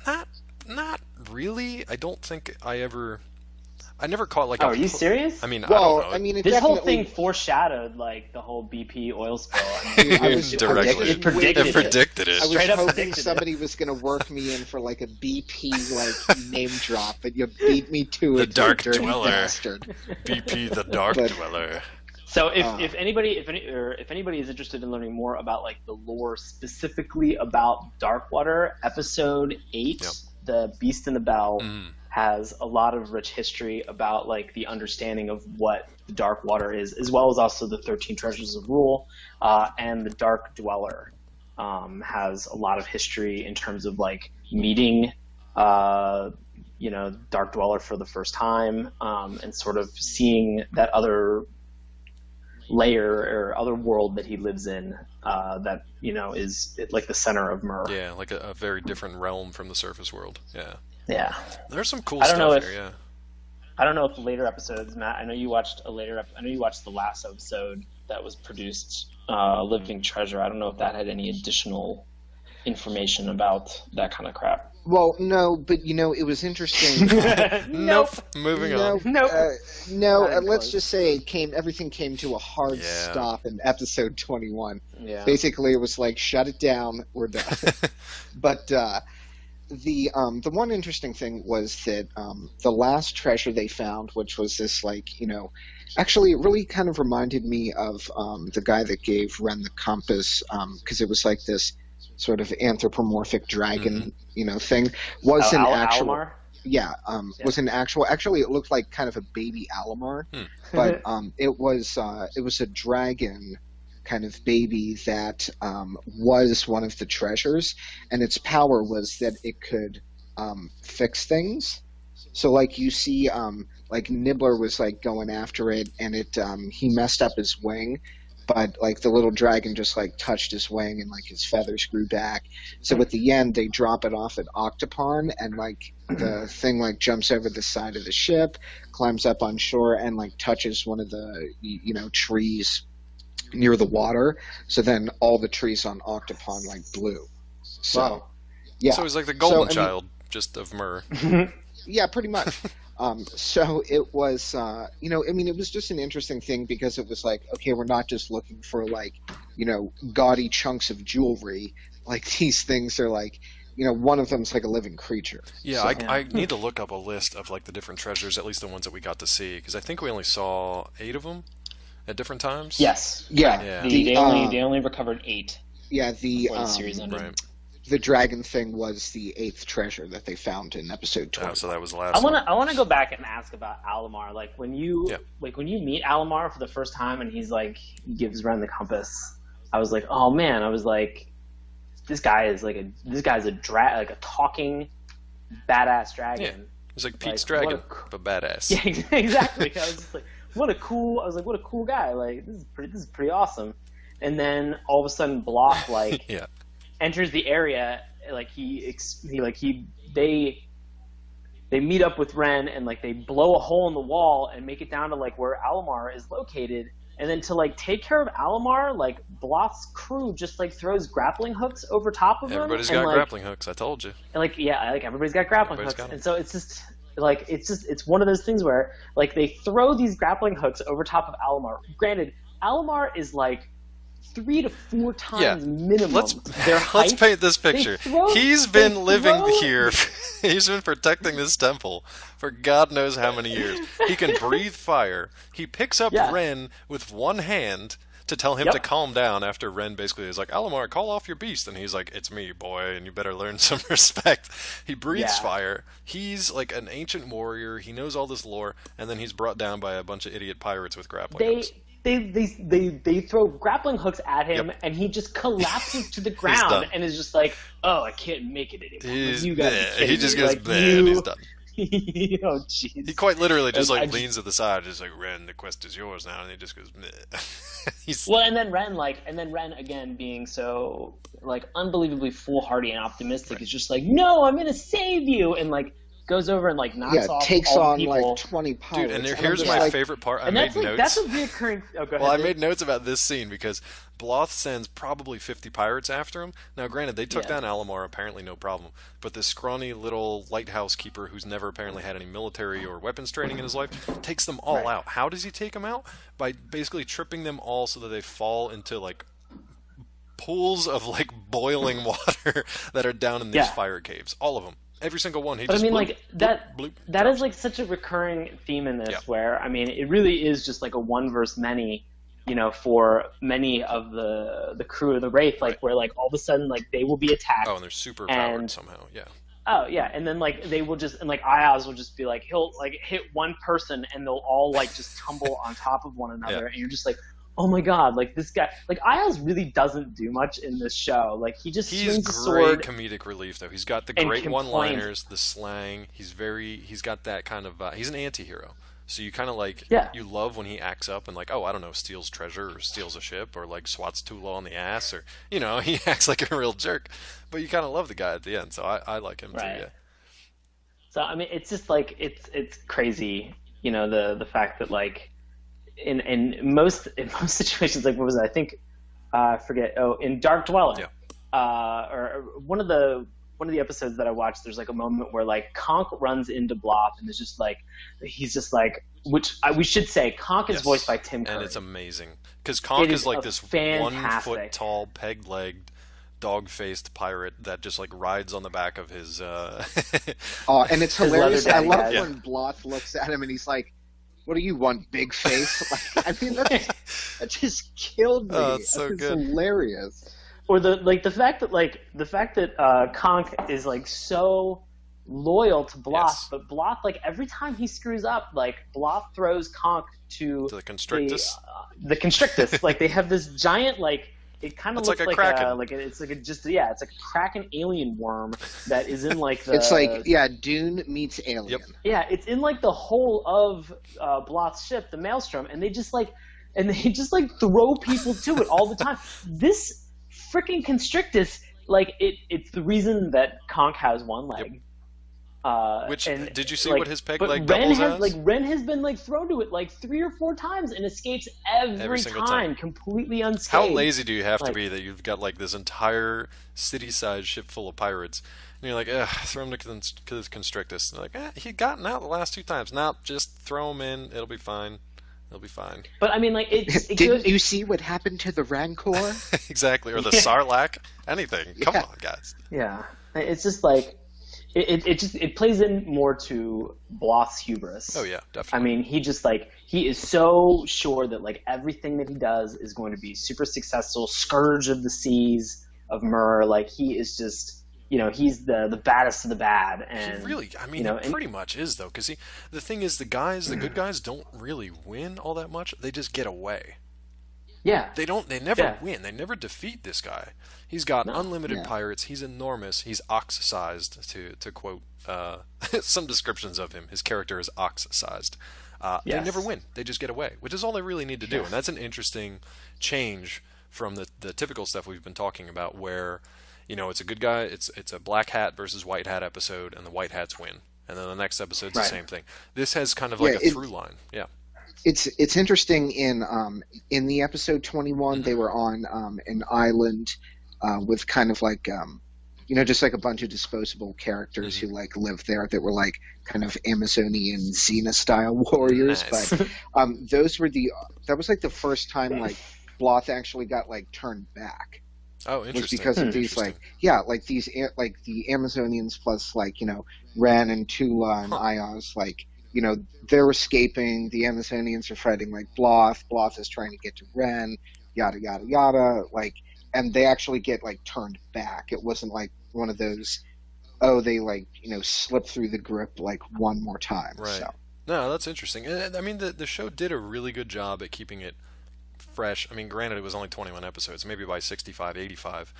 not really. I don't think I never caught like. Oh, are you serious? I mean, well, I don't know. I mean, this whole thing foreshadowed like the whole BP oil spill. Directly. It predicted it. I was Straight up hoping predicted somebody was going to work me in for like a BP like name drop, but you beat me to The it. Dark dirty Dweller. bastard. BP the Dark Dweller. So if anybody is interested in learning more about like the lore specifically about Darkwater, episode 8, The Beast in the Bell, has a lot of rich history about like the understanding of what the Dark Water is, as well as also the 13 Treasures of Rule, and the Dark Dweller has a lot of history in terms of like meeting Dark Dweller for the first time, and sort of seeing that other layer or other world that he lives in, that is like the center of Myr. Yeah, like a very different realm from the surface world. Yeah. There's some cool stuff here. Yeah. I don't know if the later episodes, Matt. I know you watched I know you watched the last episode that was produced, Living Treasure. I don't know if that had any additional information about that kind of crap. Well, no, but it was interesting. Nope. Moving on. Nope. Let's just say everything came to a hard stop in episode 21. Yeah. Basically, it was like, shut it down, we're done. But the one interesting thing was that the last treasure they found, which was this actually it really kind of reminded me of the guy that gave Ren the compass, because it was like this sort of anthropomorphic dragon, thing. Was an actual Alamar? Was an actual. Actually, it looked like kind of a baby Alamar, but it was a dragon kind of baby that was one of the treasures, and its power was that it could fix things. So, like, you see, like Nibbler was like going after it, and he messed up his wing. But like the little dragon just like touched his wing, and like his feathers grew back. So at the end they drop it off at Octopon, and like the thing like jumps over the side of the ship, climbs up on shore, and like touches one of the trees near the water. So then all the trees on Octopon like blew. So wow. Yeah. So he's like the golden child, just of Myr. Yeah, pretty much. So it was, it was just an interesting thing, because it was like, okay, we're not just looking for like, gaudy chunks of jewelry. Like, these things are like, one of them's like a living creature. Yeah, so, I need to look up a list of like the different treasures, at least the ones that we got to see, because I think we only saw 8 of them at different times. Yes. Yeah. They only recovered 8. Yeah, before the series ended. Right. The dragon thing was the 8th treasure that they found in episode 20. Oh, so that was the last one. I want to go back and ask about Alamar. Like when you meet Alamar for the first time, and he gives Ren the compass. I was like, oh man! I was like, this guy's a talking badass Yeah. dragon. He's like Pete's Like, what dragon, a but badass. Yeah, exactly. I was just like, what a cool guy. Like, this is pretty awesome. And then all of a sudden, Block like Yeah. enters the area. Like they meet up with Ren and like they blow a hole in the wall and make it down to like where Alamar is located. And then to like take care of Alamar, like Block's crew just like throws grappling hooks over top of him. Everybody's and, got like, grappling hooks. I told you. and like yeah, like everybody's got grappling Everybody's hooks, got 'em. and so it's one of those things where like they throw these grappling hooks over top of Alamar. Granted, Alamar is like 3 to 4 times minimum their height. Let's paint this picture. He's been living here. He's been protecting this temple for God knows how many years. He can breathe fire. He picks up Ren with one hand to tell him to calm down after Ren basically is like, Alamar, call off your beast. And he's like, it's me, boy, and you better learn some respect. He breathes fire. He's like an ancient warrior. He knows all this lore. And then he's brought down by a bunch of idiot pirates with grappling hooks. They throw grappling hooks at him, and he just collapses to the ground and is just like, "Oh, I can't make it anymore." Like, you gotta be kidding he just me. goes, like, and he's done. Oh, jeez. He quite literally just like leans to the side, just like, Ren, the quest is yours now, and he just goes, he's... Well, and then Ren again being so like unbelievably foolhardy and optimistic is just like, "No, I'm gonna save you," and like goes over and like knocks off takes all on the people. like 20 pirates. Dude, and here's my favorite part. I made notes. That's a reoccurring. Oh, go ahead. Well, I made notes about this scene because Bloth sends probably 50 pirates after him. Now, granted, they took down Alamar, apparently no problem. But this scrawny little lighthouse keeper who's never apparently had any military or weapons training in his life takes them all out. How does he take them out? By basically tripping them all so that they fall into like pools of like boiling water that are down in these fire caves. All of them. Every single one. But I mean, like that is like such a recurring theme in this, where I mean, it really is just like a one versus many, you know, for many of the crew of the Wraith, like where like all of a sudden like they will be attacked. Oh, and they're super powered somehow. Yeah. Oh yeah, and then like they will just, and like Ayaz will just be like, he'll like hit one person and they'll all like just tumble on top of one another, and you're just like, oh my god, like this guy, like Ayaz really doesn't do much in this show. Like he's swings a sword. Comedic relief though. He's got the great one-liners, the slang. He's got that kind of. He's an anti-hero. So you kind of like you love when he acts up and like, oh, I don't know, steals treasure or steals a ship or like swats Tula on the ass, or you know, he acts like a real jerk. But you kind of love the guy at the end, so I like him too. Yeah. So I mean, it's just like it's crazy, you know, the fact that like. In most situations, like what was it? I think I forget. Oh, in Dark Dweller, or one of the episodes that I watched, there's like a moment where like Conk runs into Bloth and is just like, he's just like, we should say Conk is voiced by Tim Curry, and it's amazing because Conk is like this 1 foot tall, peg-legged, dog-faced pirate that just like rides on the back of his. Oh, and it's hilarious. I love when Bloth looks at him and he's like, what do you want, big face? Like, I mean, that just killed me. Oh, it's so good. It's hilarious. Or the fact that Conk is like so loyal to Bloth, but Bloth, like every time he screws up, like Bloth throws Conk to the Constrictus. The Constrictus. Like they have this giant like. It kind of looks like a kraken. It's like it's like a kraken alien worm that is in like the. It's like Dune meets Alien. Yep. Yeah, it's in like the whole of Bloth's ship, the Maelstrom, and they just throw people to it all the time. This freaking Constrictus, like it's the reason that Conk has one leg. Yep. Did you see what his peg leg doubles as? Like Ren has been like thrown to it like 3 or 4 times and escapes every time, completely unscathed. How lazy do you have to be that you've got like this entire city-sized ship full of pirates, and you're like, throw him to the Constrictus. And they're like, he gotten out the last 2 times. Nah, just throw him in. It'll be fine. It'll be fine. But I mean, like, didn't you see what happened to the Rancor? Exactly, or the Sarlacc. Anything. Come on, guys. Yeah, it's just like. It plays in more to Bloth's hubris. Oh yeah, definitely. I mean, he is so sure that like everything that he does is going to be super successful. Scourge of the seas of Mur, like he is just, you know, he's the baddest of the bad. And he really, I mean, he pretty much is though, because the thing is, the good guys don't really win all that much. They just get away. Yeah. They never Yeah. win. They never defeat this guy. He's got No. unlimited Yeah. pirates. He's enormous. He's ox-sized, to quote some descriptions of him. His character is ox-sized. They Yes. never win. They just get away, which is all they really need to do. And that's an interesting change from the typical stuff we've been talking about, where it's a good guy. It's a black hat versus white hat episode, and the white hats win. And then the next episode's the Right. same thing. This has kind of like a through line. Yeah. It's interesting in the episode 21 they were on an island with kind of like just like a bunch of disposable characters who like lived there that were like kind of Amazonian Xena style warriors. Nice. But that was like the first time like Bloth actually got like turned back. Oh, Was interesting. because of these like the Amazonians plus like Ren and Tula and Ayaz like they're escaping. The Amazonians are fighting like Bloth. Bloth is trying to get to Ren. Yada yada yada. Like, and they actually get like turned back. It wasn't like one of those. Oh, they like slip through the grip like one more time. Right. So. No, that's interesting. And I mean, the show did a really good job at keeping it fresh. I mean, granted, it was only 21 episodes. Maybe by 65, 85,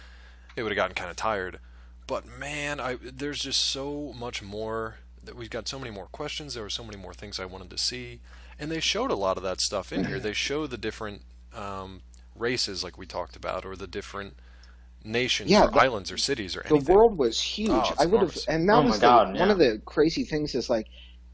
it would have gotten kind of tired. But man, there's just so much more. That we've got so many more questions. There were so many more things I wanted to see, and they showed a lot of that stuff in here. They show the different races, like we talked about, or the different nations, or islands, or cities, or anything. The world was huge. Oh, it's I would have, enormous. and that Oh was my God, one of the crazy things is like,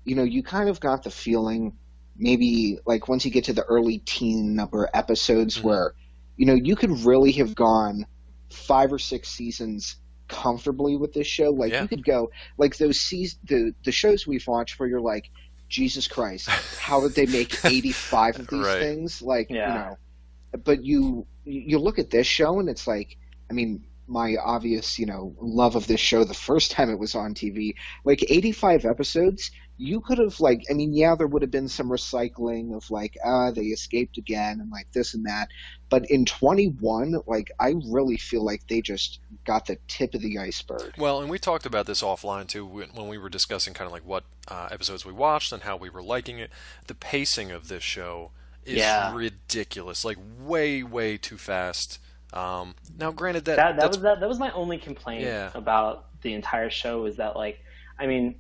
you kind of got the feeling, maybe like once you get to the early teen number episodes, where, you could really have gone 5 or 6 seasons comfortably with this show. Like you could go like those the shows we've watched where you're like, Jesus Christ, how did they make 85 of these Right. things? Like Yeah. but you look at this show and it's like, I mean, my obvious love of this show the first time it was on TV, like 85 episodes, you could have like, I mean, yeah, there would have been some recycling of like, they escaped again and like this and that, but in 21, like I really feel like they just got the tip of the iceberg. Well, and we talked about this offline too when we were discussing kind of like what episodes we watched and how we were liking it. The pacing of this show is ridiculous, like way too fast. Now, granted, that was my only complaint about the entire show, is that like, I mean,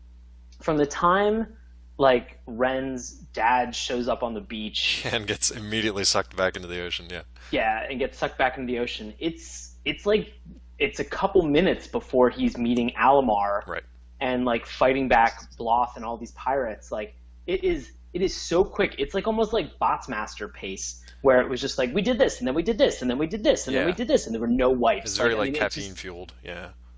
from the time like Ren's dad shows up on the beach and gets immediately sucked back into the ocean, and gets sucked back into the ocean, it's like it's a couple minutes before he's meeting Alamar, right, and like fighting back Bloth and all these pirates. Like it is so quick. It's like almost like Botsmaster pace, where it was just like, we did this and then we did this and then we did this and then we did this, and there were no wipes. It's very like I mean, caffeine fueled,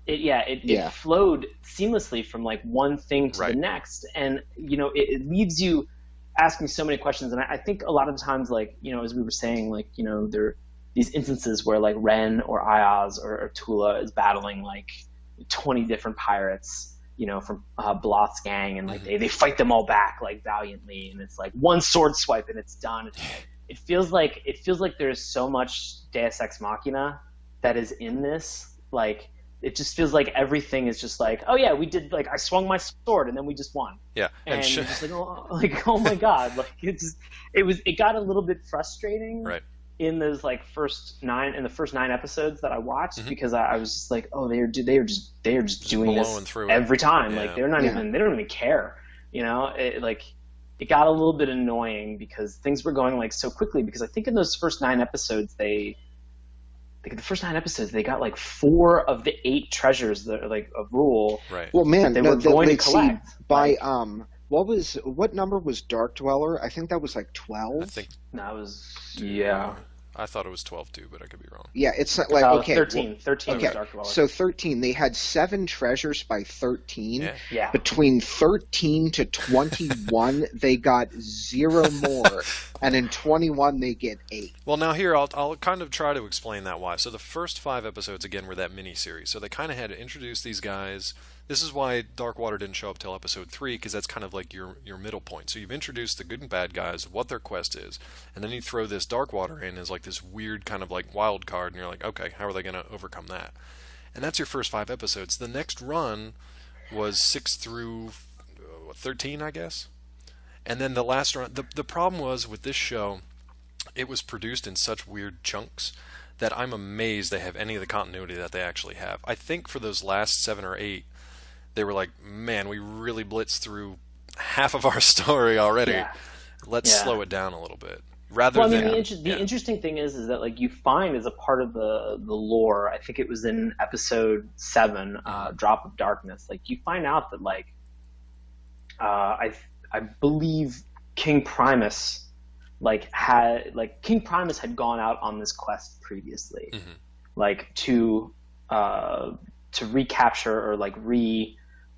It flowed seamlessly from like one thing to the next, and it leaves you asking so many questions. And I think a lot of times, like as we were saying, like there are these instances where like Ren or Ayaz or Tula is battling like 20 different pirates, from Bloth's gang, and like they fight them all back like valiantly, and it's like one sword swipe and it's done. It feels like there's so much Deus Ex Machina that is in this. Like, it just feels like everything is just like, oh yeah, we did, like I swung my sword and then we just won. Yeah, and you're just like, oh my God, like it got a little bit frustrating. Right. In those like first 9 episodes that I watched, because I was just like, oh, they are just doing this every time. Like they don't even care. It got a little bit annoying because things were going like so quickly, because I think in those first 9 episodes they got like 4 of the 8 treasures that are like a rule. Right. Well, man, they were going to collect. By what number was Dark Dweller? I think that was like 12. I think that was I thought it was 12 too, but I could be wrong. Yeah, it's not like 13 was okay. Dark Dweller. So 13, they had 7 treasures by 13. Yeah. Between 13 to 21, they got 0 more, and in 21 they get 8. Well, now here I'll kind of try to explain that why. So the first 5 episodes again were that mini series, so they kind of had to introduce these guys. This is why Darkwater didn't show up till episode 3, because that's kind of like your middle point. So you've introduced the good and bad guys, what their quest is, and then you throw this Darkwater in as like this weird kind of like wild card, and you're like, okay, how are they going to overcome that? And that's your first 5 episodes. The next run was 6 through 13, I guess. And then the last run, the problem was with this show, it was produced in such weird chunks that I'm amazed they have any of the continuity that they actually have. I think for those last 7 or 8, they were like, man, we really blitzed through half of our story already. Yeah. Let's Yeah. slow it down a little bit. Rather Well, I mean, than the interesting thing is that like you find as a part of the lore, I think it was in episode 7, Drop of Darkness. Like you find out that like I believe King Primus King Primus had gone out on this quest previously, like to recapture or like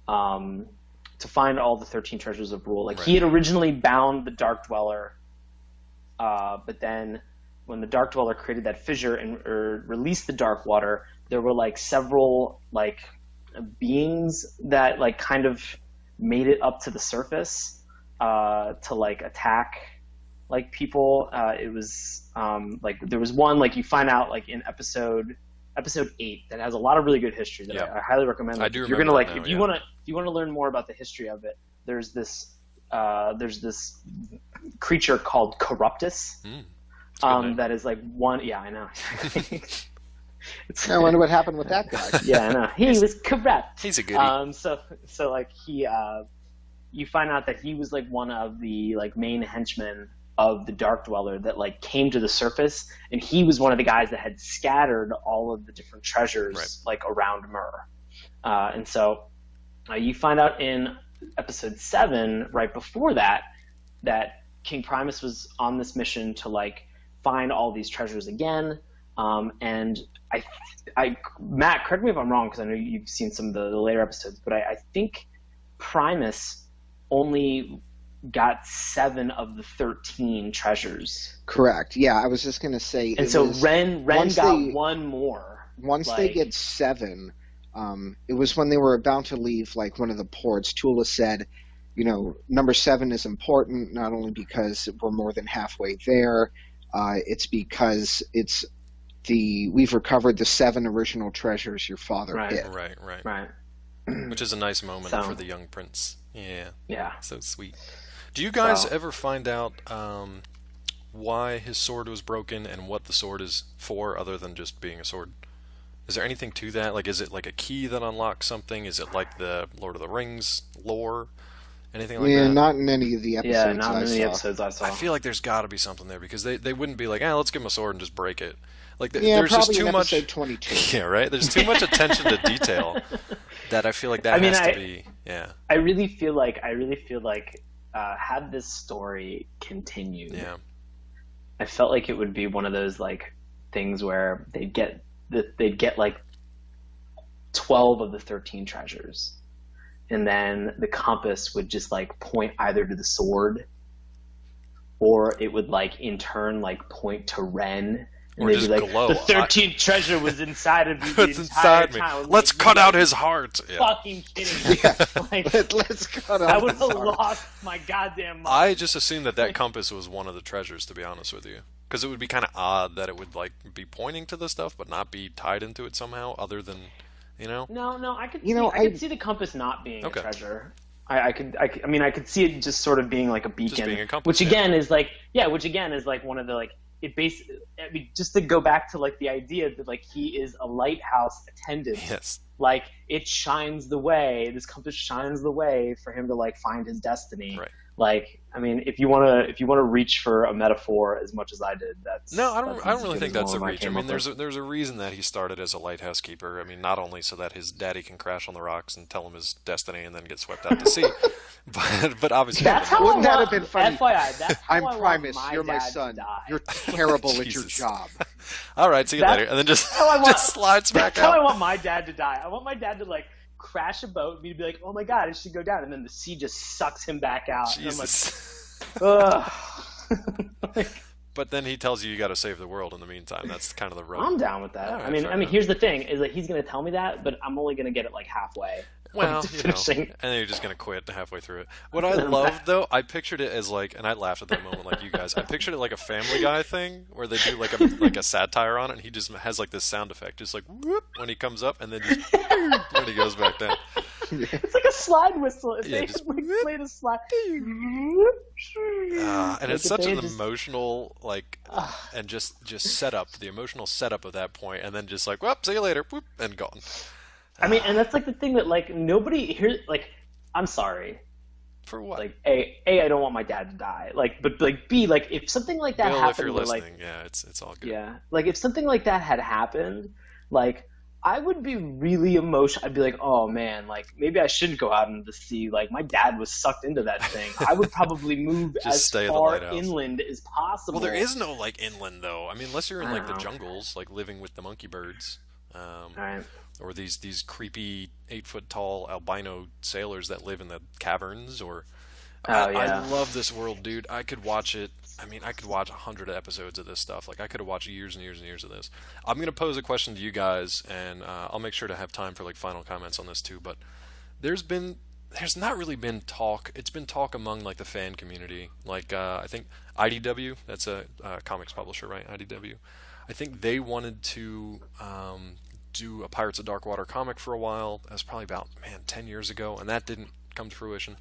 to find all the 13 treasures of Rule. Like he had originally bound the Dark Dweller. But then when the Dark Dweller created that fissure or released the Dark Water, there were like several like beings that like kind of made it up to the surface to like attack like people. It was like there was one like you find out like in episode 8 that has a lot of really good history that I highly recommend. Like, I do if you're gonna remember like that if now, you want to learn more about the history of it, there's this creature called Corruptus. That is like one. Yeah, I know. I wonder what happened with that guy. Yeah, I know. He was corrupt. he's a goodie. So like he, you find out that he was like one of the like main henchmen of the Dark Dweller that like came to the surface, and he was one of the guys that had scattered all of the different treasures like around Myrrh. And so you find out in episode 7, right before that King Primus was on this mission to like find all these treasures again. And Matt, correct me if I'm wrong, because I know you've seen some of the later episodes, but I think Primus only got 7 of the 13 treasures. Correct. Yeah, I was just going to say. And so Ren got one more. Once they get 7, it was when they were about to leave like one of the ports. Tula said, you know, number 7 is important not only because we're more than halfway there, it's because we've recovered the 7 original treasures your father hid. Right. Which is a nice moment for the young prince. Yeah. So sweet. Do you guys ever find out why his sword was broken and what the sword is for, other than just being a sword? Is there anything to that? Like, is it like a key that unlocks something? Is it like the Lord of the Rings lore? Anything like that? Yeah, not in any of the episodes. Yeah, not in any episodes I saw. I feel like there's got to be something there, because they wouldn't be like, let's give him a sword and just break it. Like, yeah, there's just too in much. episode 22. Yeah, right. There's too much attention to detail that I feel like that has to be. Yeah. I really feel like had this story continued, I felt like it would be one of those like things where they'd get like 12 of the 13 treasures, and then the compass would just like point either to the sword, or it would like in turn like point to Ren. And or just like, glow. The 13th treasure was inside of you the it's entire inside me. time. Let's cut out his heart. Yeah. Fucking kidding me. Like, Let's cut out I would his have heart. lost my goddamn mind. I just assumed that compass was one of the treasures, to be honest with you. Because it would be kind of odd that it would like be pointing to the stuff, but not be tied into it somehow, other than, you know? No, I could I could see the compass not being a treasure. I could see it just sort of being like a beacon, Just being a compass, which again is like one of the like just to go back to like the idea that like he is a lighthouse attendant. Yes. Like it shines the way. This compass shines the way for him to like find his destiny. Right. Like, I mean, if you wanna reach for a metaphor as much as I did, that's I don't really think that's a one reach. I mean, there's a reason that he started as a lighthouse keeper. I mean, not only so that his daddy can crash on the rocks and tell him his destiny and then get swept out to sea, but obviously that's how Wouldn't that have been funny? FYI, that's how I'm I want Primus. my You're my dad to son. die. You're terrible at your Jesus. job. All right, see you That's later, and then just how I want- just slides back That's how I out. want my dad to die. I want my dad to like crash a boat, and me to be like, "Oh my god, it should go down," and then the sea just sucks him back out. And I'm like, Jesus. ugh. But then he tells you got to save the world in the meantime. That's kind of the road. I'm down with that. All right, I mean, fair enough. here's the thing: is that he's gonna tell me that, but I'm only gonna get it like halfway. Well, to you know, finishing. and then you're just gonna quit halfway through it. What I loved though, I pictured it as like, and I laughed at that moment like you guys. I pictured it like a Family Guy thing where they do like a satire on it, and he just has like this sound effect, just like whoop when he comes up, and then just when he goes back down. It's like a slide whistle. If Yeah, they just- had, like, played a slide. and it's Like, if such they an had just- emotional and just setup, the emotional setup of that point, and then just like, well, see you later, whoop, and gone. I mean, and that's like the thing that like nobody here. Like, I'm sorry. For what? Like, I don't want my dad to die. Like, but like, B, like, if something like that Bill, if happened, you're where, listening, like, yeah, it's all good. yeah, like if something like that had happened, like, I would be really emotional. I'd be like, oh man, like maybe I shouldn't go out into the sea. Like my dad was sucked into that thing. I would probably move Just as stay at the far lighthouse. inland as possible. Well, there is no like inland though. I mean, unless you're in I like the know. jungles, like living with the monkey birds, All right. or these creepy 8 foot tall albino sailors that live in the caverns. Or Oh, yeah. I love this world, dude. I could watch it. I mean, I could watch 100 episodes of this stuff. Like I could have watched years and years and years of this. I'm gonna pose a question to you guys, and I'll make sure to have time for like final comments on this too. But there's not really been talk. It's been talk among like the fan community. Like I think IDW, that's a comics publisher, right? IDW. I think they wanted to do a Pirates of Darkwater comic for a while. That was probably about 10 years ago, and that didn't come to fruition.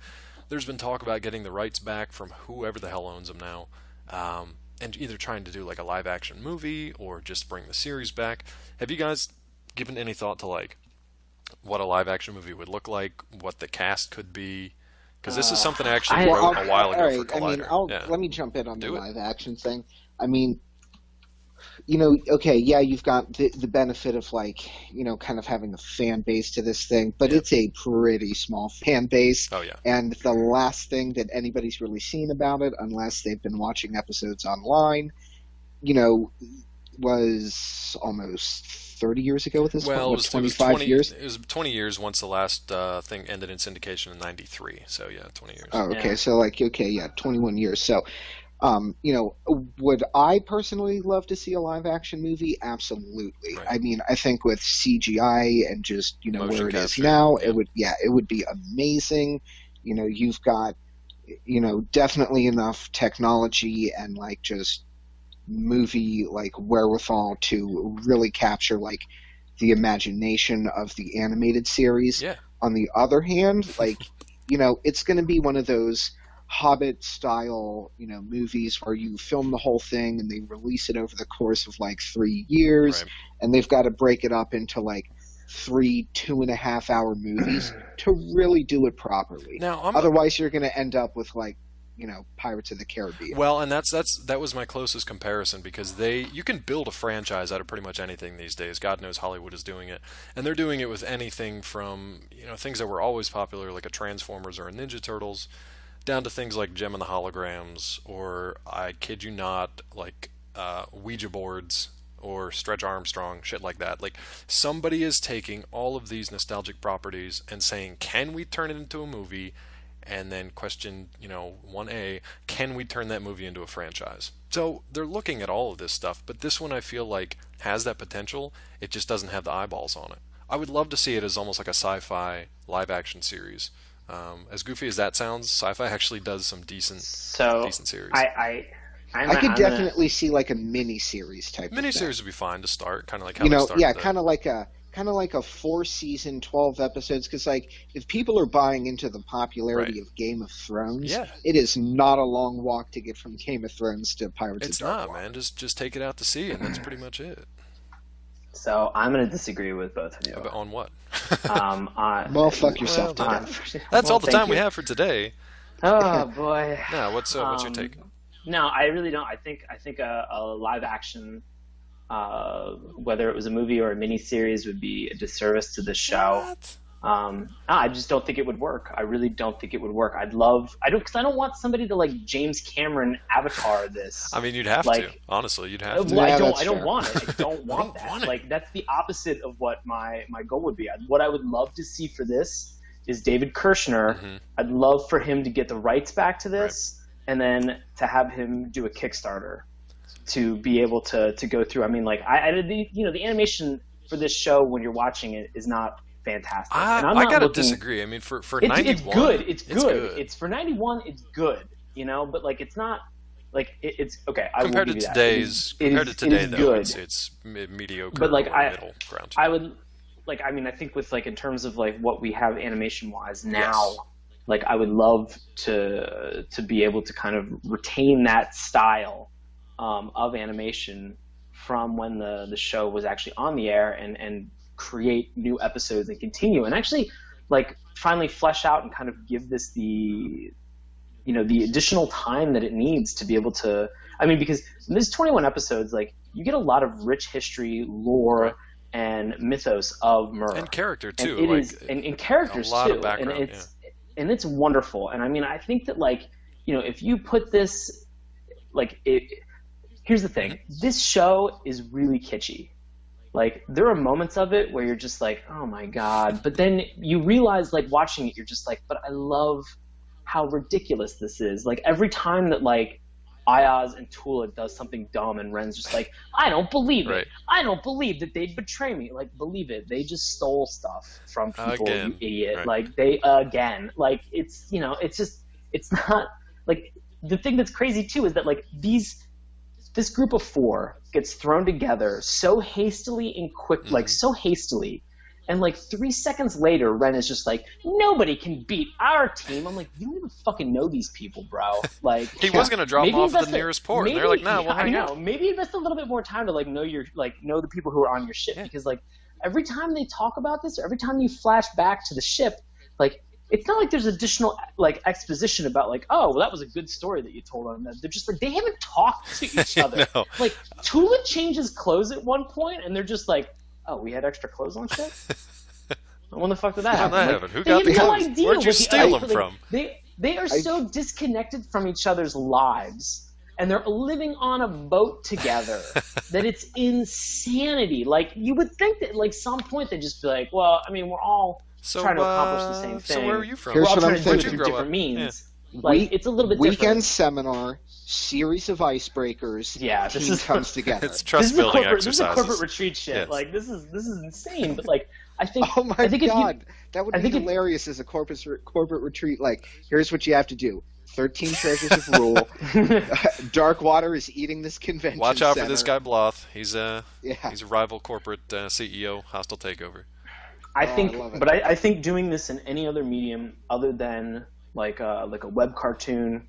There's been talk about getting the rights back from whoever the hell owns them now, and either trying to do like a live action movie or just bring the series back. Have you guys given any thought to like what a live action movie would look like, what the cast could be? Because this is something I actually wrote a while ago all right, for Collider. I mean, Yeah. let me jump in on the Do it. live action thing. I mean, okay, yeah, you've got the benefit of like, kind of having a fan base to this thing, but Yeah. it's a pretty small fan base. Oh yeah. And the last thing that anybody's really seen about it, unless they've been watching episodes online, was almost 30 years ago at this Well, point. it was 25 20 years? It was 20 years once the last thing ended in syndication in '93. So yeah, 20 years. Oh, okay. Yeah. So, 21 years. So, would I personally love to see a live action movie? Absolutely. Right. I mean, I think with CGI and just, Motion where it is capture, now, yeah. it would be amazing. You've got, definitely enough technology and like just movie like wherewithal to really capture like the imagination of the animated series. Yeah. On the other hand, like, it's going to be one of those Hobbit style, movies where you film the whole thing and they release it over the course of like 3 years, Right. and they've got to break it up into like 3 2.5 hour movies to really do it properly. Now, Otherwise, you're going to end up with like, Pirates of the Caribbean. Well, and that was my closest comparison, because you can build a franchise out of pretty much anything these days. God knows Hollywood is doing it, and they're doing it with anything from things that were always popular, like a Transformers or a Ninja Turtles, down to things like Gem and the Holograms, or I kid you not, like Ouija boards or Stretch Armstrong, shit like that. Like somebody is taking all of these nostalgic properties and saying, can we turn it into a movie? And then question, 1A, can we turn that movie into a franchise? So they're looking at all of this stuff, but this one I feel like has that potential. It just doesn't have the eyeballs on it. I would love to see it as almost like a sci-fi live-action series. As goofy as that sounds, sci-fi actually does some decent series. I could definitely see like a mini-series type of thing. Miniseries would be fine to start, kind of like how they started. Kind of like a 4-season, 12 episodes. Because like, if people are buying into the popularity Right. of Game of Thrones, Yeah. it is not a long walk to get from Game of Thrones to Pirates It's of Darkwater. not, man. Just take it out to sea, and that's pretty much it. So I'm going to disagree with both of you. But on what? Well, fuck yourself, Well, Dan. That's all the thank time we you. have for today. Oh boy. Now, what's your take? No, I really don't. I think a live action, whether it was a movie or a miniseries, would be a disservice to the show. What? I just don't think it would work. I really don't think it would work. I don't want somebody to like James Cameron Avatar this. I mean, you'd have Like- to. Honestly, you'd have to. Well, Yeah, I that's don't fair. want it. I don't want don't that. want it. Like that's the opposite of what my goal would be. What I would love to see for this is David Kirshner. Mhm. I'd love for him to get the rights back to this, and then to have him do a Kickstarter to be able to go through. I mean, like the animation for this show when you're watching it is not fantastic. And I'm I not gotta looking- disagree. I mean, for It's 91, good. It's good. good. It's for 91. It's good. But like it's not like it's okay. I compared will to give you that. today's, It compared is- to today, it is though, good. it's mediocre. But, like, or middle ground. like, I mean, I think with like in terms of like what we have animation wise now, Yes. like I would love to be able to kind of retain that style of animation from when the show was actually on the air, and create new episodes and continue, and actually like finally flesh out and kind of give this the additional time that it needs to be able to. I mean, because there's 21 episodes, like you get a lot of rich history, lore, and mythos of Mur. And character too. And it like, is, and characters a lot too. of background, And it's wonderful. And I mean, I think that like, if you put this, like, here's the thing. This show is really kitschy. Like, there are moments of it where you're just like, oh my God. But then you realize, like, watching it, you're just like, but I love how ridiculous this is. Like, every time that, like, Ayaz and Tula does something dumb and Ren's just like, I don't believe it. Right. I don't believe that they'd betray me. Like, believe it. They just stole stuff from people, Again. you idiot. Right. Like, like, it's, it's just, it's not, like, the thing that's crazy too is that, like, this group of four gets thrown together so hastily and quick, like, so hastily. And like 3 seconds later, Ren is just like, nobody can beat our team. I'm like, you don't even fucking know these people, bro. Like, He was going to drop them off at the nearest port. And they're like, nah, we'll hang out. Maybe invest a little bit more time to like know the people who are on your ship, because like every time they talk about this, or every time you flash back to the ship, like it's not like there's additional like exposition about like, oh, well, that was a good story that you told them. They're just like, they haven't talked to each other. No. Like Tula changes clothes at one point, and they're just like, oh, we had extra clothes on ship? When the fuck did that happen? How'd that Like, happen? Who they got have the no clothes? idea Where'd you what the steal other- them like, from? They are so disconnected from each other's lives, and they're living on a boat together that it's insanity. Like, you would think that like some point they'd just be like, well, I mean, we're all trying to accomplish the same thing. So where are you from? Here's We're all what trying I'm to do it thinking. through different means. Like, it's a little bit Weekend different. seminar, series of icebreakers. Yeah, this team is- comes together. It's This trust is a building corporate, this is a exercises. corporate retreat shit. Yes. Like, this is insane. But like, I think, Oh my I think if you- God, that would I be think if- hilarious as a corporate retreat. Like, here's what you have to do: 13 treasures of rule. Darkwater is eating this convention. Watch out for center. this guy Bloth. He's a Yeah. rival corporate CEO. Hostile takeover. I Oh, think, I love it. but I think doing this in any other medium other than like a web cartoon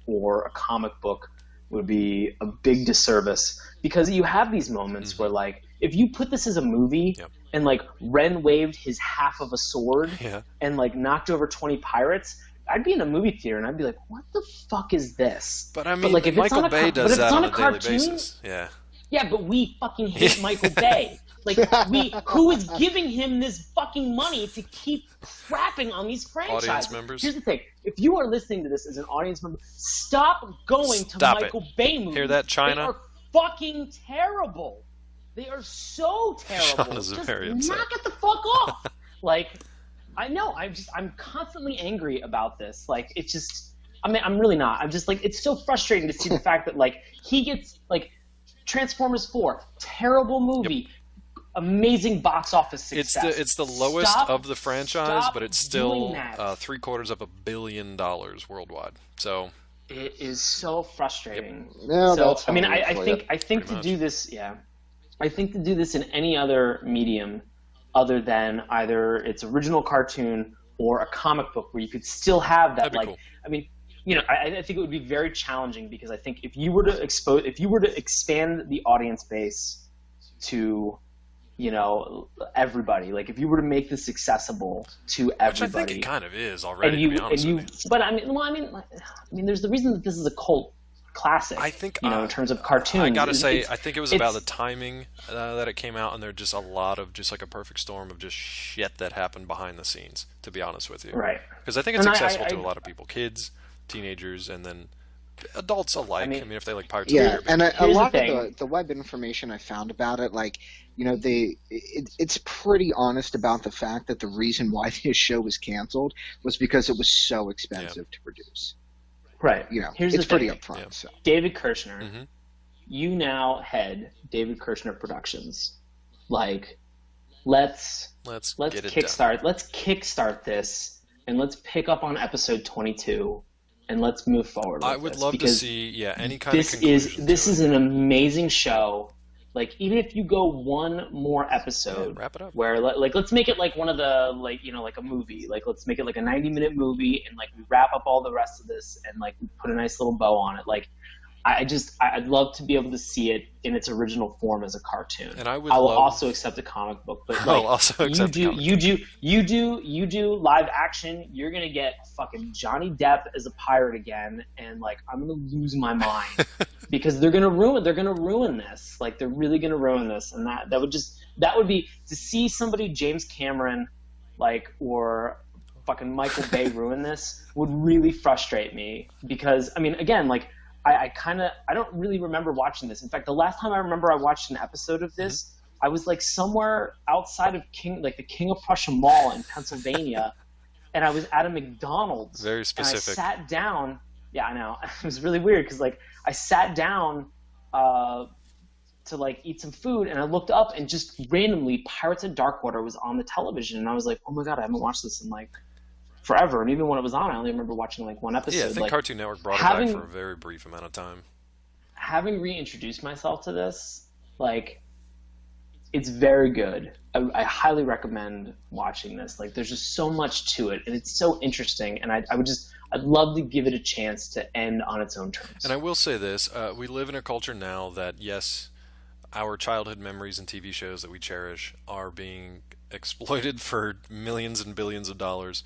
or a comic book would be a big disservice, because you have these moments where like if you put this as a movie Yep. and like Ren waved his half of a sword Yeah. and like knocked over 20 pirates, I'd be in a movie theater and I'd be like, what the fuck is this? But I mean, like, if it's on Michael a Bay but does if it's that on on a a daily cartoon, basis. Yeah. Yeah, but we fucking hate Michael Bay. Like, who is giving him this fucking money to keep crapping on these franchises? Audience members. Here's the thing. If you are listening to this as an audience member, stop going Stop to it. Michael Bay movies. Hear that, China? They are fucking terrible. They are so terrible. China's Just very upset. knock it the fuck off. Like, I know. I'm constantly angry about this. Like, it's just, I mean, I'm really not. I'm just like, it's so frustrating to see the fact that like he gets like Transformers 4, terrible movie, amazing box office success. It's the lowest Stop- of the franchise, stop but it's doing still that. $750 million worldwide. So It is so frustrating. No, So that's I mean, fine I for think you. I think Pretty to do this, yeah, I think to do this in any other medium other than either its original cartoon or a comic book, where you could still have that, That'd be like, cool. I mean, I think it would be very challenging, because I think if you were to expand the audience base to, everybody, like if you were to make this accessible to which I everybody, think it kind of is already. To be honest with you. but I mean, there's the reason that this is a cult classic. I think in terms of cartoons. I gotta say, it's- I think it was about the it's- timing that it came out, and there's just a lot of just like a perfect storm of just shit that happened behind the scenes. To be honest with you, Right. Because I think it's And accessible I- to a lot of people, kids, teenagers, and then adults alike. I mean- mean if they like Pirates Yeah, of the Caribbean. and a Here's lot the of the web information I found about it, like, it's pretty honest about the fact that the reason why this show was canceled was because it was so expensive to produce. Right. Here's It's the pretty thing. upfront. Yeah. So David Kirshner, Mhm. you now head David Kirshner Productions. Like, let's Let's get it done. kickstart this, and let's pick up on episode 22, and let's move forward. I with would this, love to because see any kind of this conclusion. is to it. an amazing show Like, even if you go one more Yeah, episode wrap it up. where, like, let's make it like one of the, like, you know, like a movie. Like, let's make it like a 90-minute movie, and, like, we wrap up all the rest of this, and, like, we put a nice little bow on it. Like, I'd love to be able to see it in its original form as a cartoon. And I would will love- also accept a comic book, but I'll like, also accept a comic you do live action. You're gonna get fucking Johnny Depp as a pirate again, and like I'm gonna lose my mind because they're gonna ruin this. Like they're really gonna ruin this, and that would be to see somebody James Cameron, like or fucking Michael Bay ruin this would really frustrate me because I mean again like. I don't really remember watching this. In fact, the last time I remember I watched an episode of this, I was like somewhere outside of the King of Prussia Mall in Pennsylvania, and I was at a McDonald's. Very specific. And I sat down. Yeah, I know. It was really weird because like I sat down to like eat some food, and I looked up, and just randomly Pirates of Darkwater was on the television, and I was like, oh my god, I haven't watched this in like forever. And even when it was on, I only remember watching like one episode. Yeah, I think like, Cartoon Network brought it back for a very brief amount of time. Having reintroduced myself to this, like, it's very good. I highly recommend watching this. Like, there's just so much to it, and it's so interesting. And I'd love to give it a chance to end on its own terms. And I will say this: we live in a culture now that yes, our childhood memories and TV shows that we cherish are being exploited for millions and billions of dollars.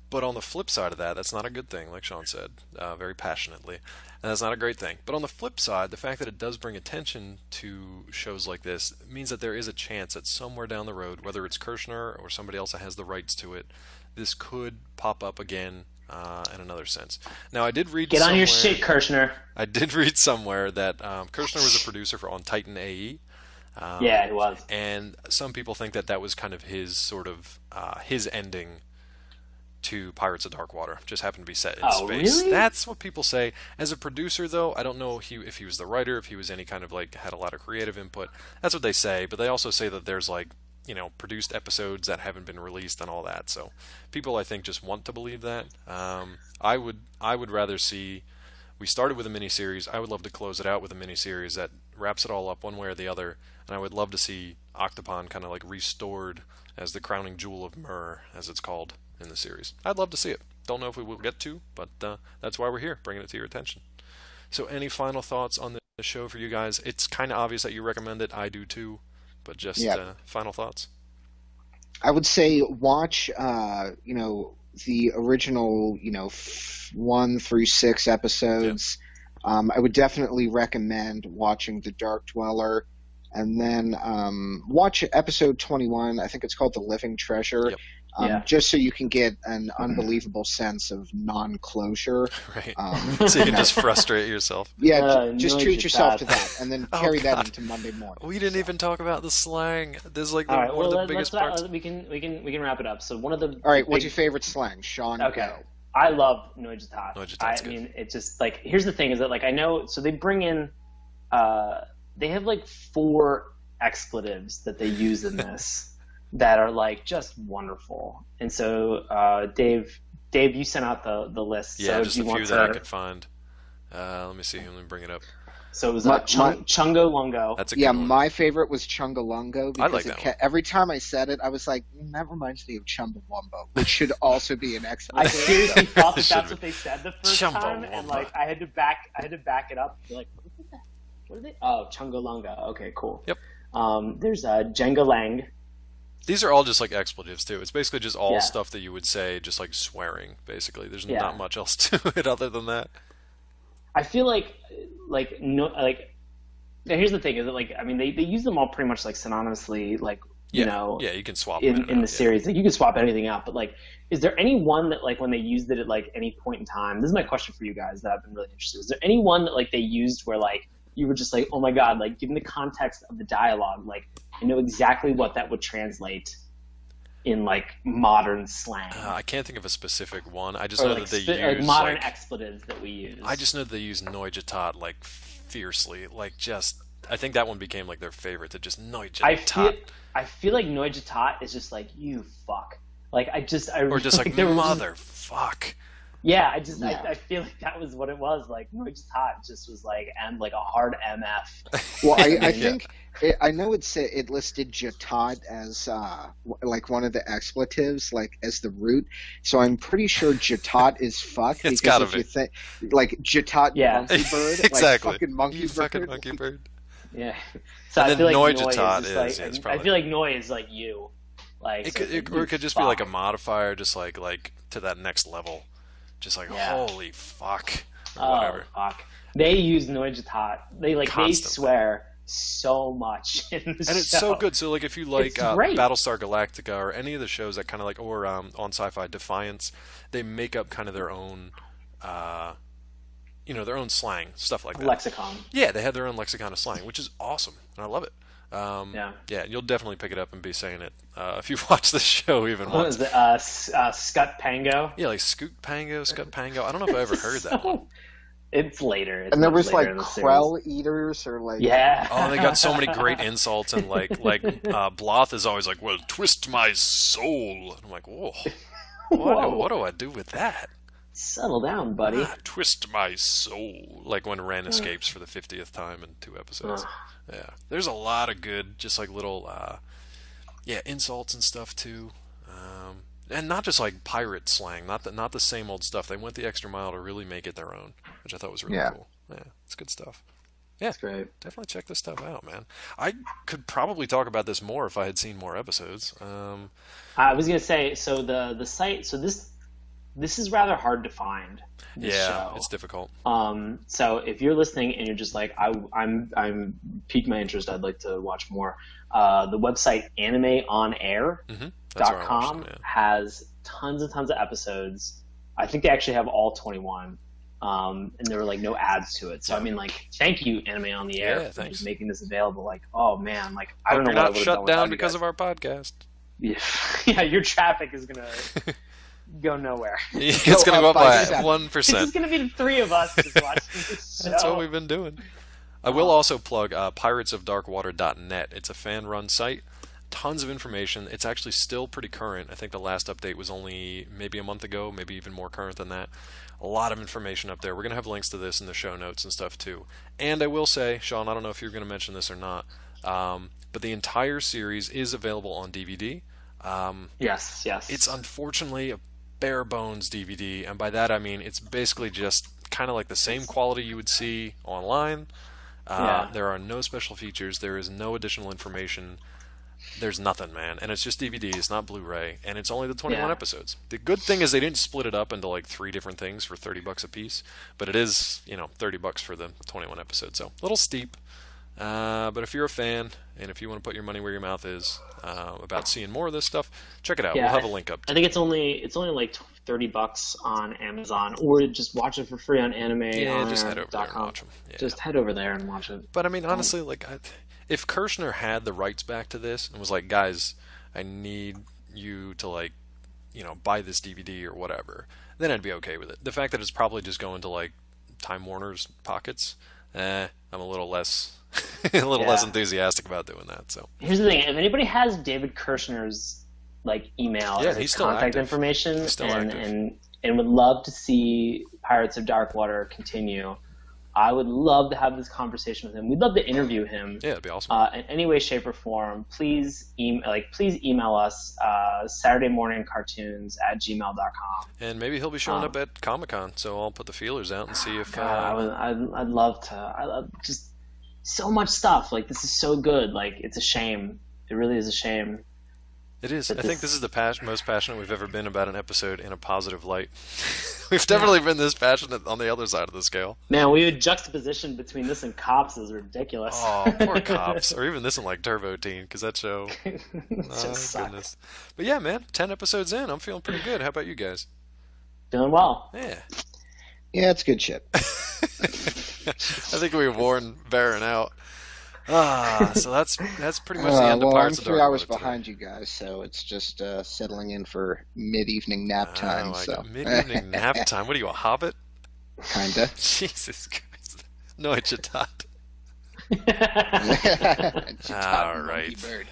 But on the flip side of that, that's not a good thing, like Sean said, very passionately. And that's not a great thing. But on the flip side, the fact that it does bring attention to shows like this means that there is a chance that somewhere down the road, whether it's Kirshner or somebody else that has the rights to it, this could pop up again in another sense. Now, I did read Get on your shit, Kirshner. I did read somewhere that Kirshner was a producer on Titan AE. Yeah, he was. And some people think that that was kind of his sort of his ending to Pirates of Darkwater. Just happened to be set in space. Really? That's what people say. As a producer, though, I don't know if he was the writer, if he was any kind of like had a lot of creative input. That's what they say, but they also say that there's like produced episodes that haven't been released and all that. So people, I think, just want to believe that. I would rather see. We started with a miniseries. I would love to close it out with a miniseries that wraps it all up one way or the other. And I would love to see Octopon kind of like restored as the crowning jewel of Myrrh, as it's called in the series. I'd love to see it. Don't know if we will get to, but that's why we're here, bringing it to your attention. So any final thoughts on the show for you guys? It's kind of obvious that you recommend it. I do too, but just final thoughts. I would say watch, the original, 1 through 6 episodes. Yeah. I would definitely recommend watching The Dark Dweller, and then watch episode 21. I think it's called The Living Treasure. Yep. Just so you can get an unbelievable sense of non-closure. Right. So you can just frustrate yourself. Yeah, just treat yourself to that, and then carry that into Monday morning. We didn't even talk about the slang. This is like one of the biggest parts. We can wrap it up. So one of the all right. What's your favorite slang, Sean? Okay. Go. I love Noijitat. Noijitat's I mean, it's just like here's the thing: is that like I know. So they bring in, they have like 4 expletives that they use in this. That are like just wonderful. And so Dave, you sent out the list. Yeah, so just do a you few want that I to... could find. Let me see. Let me bring it up. So it was Chungo Lungo. That's a good one. My favorite was Chungalungo because I like that one. Every time I said it, I was like, that reminds me of Chumbawamba, which should also be an excellent. I seriously thought that's what they said the first time, and like I had to back it up. Like, what is it? Oh, Chungalunga. Okay, cool. Yep. There's Jenga Lang. These are all just like expletives too. It's basically just all stuff that you would say, just like swearing. Basically, there's not much else to it other than that. I feel like now here's the thing: is that like I mean they use them all pretty much like synonymously, like you can swap in the series. Like you can swap anything out, but like, is there any one that like when they used it at like any point in time? This is my question for you guys that I've been really interested in. Is there any one that like they used where like you were just like, oh my god, like given the context of the dialogue, like I know exactly what that would translate in like modern slang. I can't think of a specific one. I just know that they use modern expletives that we use. I just know that they use Noijitat like fiercely, like just. I think that one became like their favorite. To just Noijitat. I feel like Noijitat is just like you fuck. Like or just like motherfuck. Yeah, I feel like that was what it was. Like Noijitat just was like and like a hard MF. Well, I think I know it listed Jatad as like one of the expletives, like as the root. So I'm pretty sure Jatad is fuck It's because gotta if be. you think like Jatad Yeah. monkey bird, Exactly. like fucking monkey You bird. fucking monkey bird. Yeah. So And I then feel like Noi Noi Jatat is just is- like, yeah, it's I probably- feel like Noi is like you. Like, It so could, it's or it could just be like a fuck. modifier, just like to that next level. Just like Yeah. holy fuck, or Oh, whatever. fuck. They use Noi Jatat. They Constantly. swear so much in the show. And it's so good. So like if you like It's great. Battlestar Galactica or any of the shows that kind of like, or on Sci-Fi Defiance, they make up kind of their own, their own slang, stuff like that. Lexicon. Yeah, they have their own lexicon of slang, which is awesome, and I love it. Yeah. Yeah, you'll definitely pick it up and be saying it if you watch the show even What once. is it? Scut Pango. Yeah, like Scoot Pango, Scut Pango. I don't know if I ever heard that one. It's later. It's And there much was later like in the Krell eaters or like series. Yeah. Oh, they got so many great insults, and like Bloth is always like, "Well, twist my soul." And I'm like, "Whoa, Whoa. what do I do with that?" Settle down, buddy. Twist my soul. Like when Ren escapes for the 50th time in 2 episodes. Yeah, there's a lot of good, just like little, insults and stuff too. And not just like pirate slang, not the same old stuff. They went the extra mile to really make it their own, which I thought was really Yeah. cool. Yeah, it's good stuff. That's great. Definitely check this stuff out, man. I could probably talk about this more if I had seen more episodes. I was gonna say, so the site. So this is rather hard to find. This show. It's difficult. So if you're listening and you're just like, I'm piqued my interest. I'd like to watch more. The website animeonair.com That's where I watched it, yeah. has tons and tons of episodes. I think they actually have all 21. And there were like no ads to it. So I mean, like, thank you, Anime on the Air, Yeah, for thanks. just making this available. Like, oh man, like I don't know You're what I not would've shut done without down you because guys. of our podcast. Yeah, yeah, your traffic is gonna go nowhere. It's going to go up by 1%. It's just gonna be the three of us just watching this show. That's what we've been doing. I will also plug piratesofdarkwater.net. It's a fan-run site. Tons of information. It's actually still pretty current. I think the last update was only maybe a month ago, maybe even more current than that. A lot of information up there. We're going to have links to this in the show notes and stuff too. And I will say, Sean, I don't know if you're going to mention this or not, but the entire series is available on DVD. Yes. It's unfortunately a bare bones DVD, and by that I mean it's basically just kind of like the same quality you would see online. There are no special features. There is no additional information. There's nothing, man. And it's just DVD. It's not Blu-ray, and it's only the 21 Yeah. episodes. The good thing is they didn't split it up into like 3 different things for $30 a piece, but it is, $30 for the 21 episodes. So a little steep. But if you're a fan and if you want to put your money where your mouth is about seeing more of this stuff, check it out. Yeah, We'll have a link up. I think it's only like $30 on Amazon, or just watch it for free on Just head over there and animeonair.com. watch them. Yeah. Just head over there and watch it. But I mean, honestly, like, if Kirshner had the rights back to this and was like, guys, I need you to like, buy this DVD or whatever, then I'd be okay with it. The fact that it's probably just going to like Time Warner's pockets, I'm a little less, less enthusiastic about doing that. So Here's the thing: if anybody has David Kirshner's like email Yeah, or his he's still contact active. information, He's still and, active. and would love to see Pirates of Darkwater continue, I would love to have this conversation with him. We'd love to interview him. yeah, it'd be awesome. In any way, shape, or form, please email us SaturdayMorningCartoons@gmail.com. And maybe he'll be showing up at Comic-Con, so I'll put the feelers out and see if. I'd love to. I love just so much stuff. Like, this is so good. Like, it's a shame. It really is a shame. It is. But I think this is the most passionate we've ever been about an episode in a positive light. We've definitely been this passionate on the other side of the scale. Man, we had juxtaposition between this and Cops is ridiculous. Oh, poor Cops. Or even this one like Turbo Teen, because that show... It Oh, just sucked. goodness. But yeah, man, 10 episodes in. I'm feeling pretty good. How about you guys? Feeling well. Yeah. Yeah, it's good shit. I think we've worn Baron out. So that's pretty much the end of well, I'm Pirates of 3 hours Darkwater today. behind you guys, so it's just settling in for mid-evening nap time. So Mid-evening nap time. What are you, a hobbit? kinda. Jesus Christ. No, it's a tot. It's a All top monkey right. bird.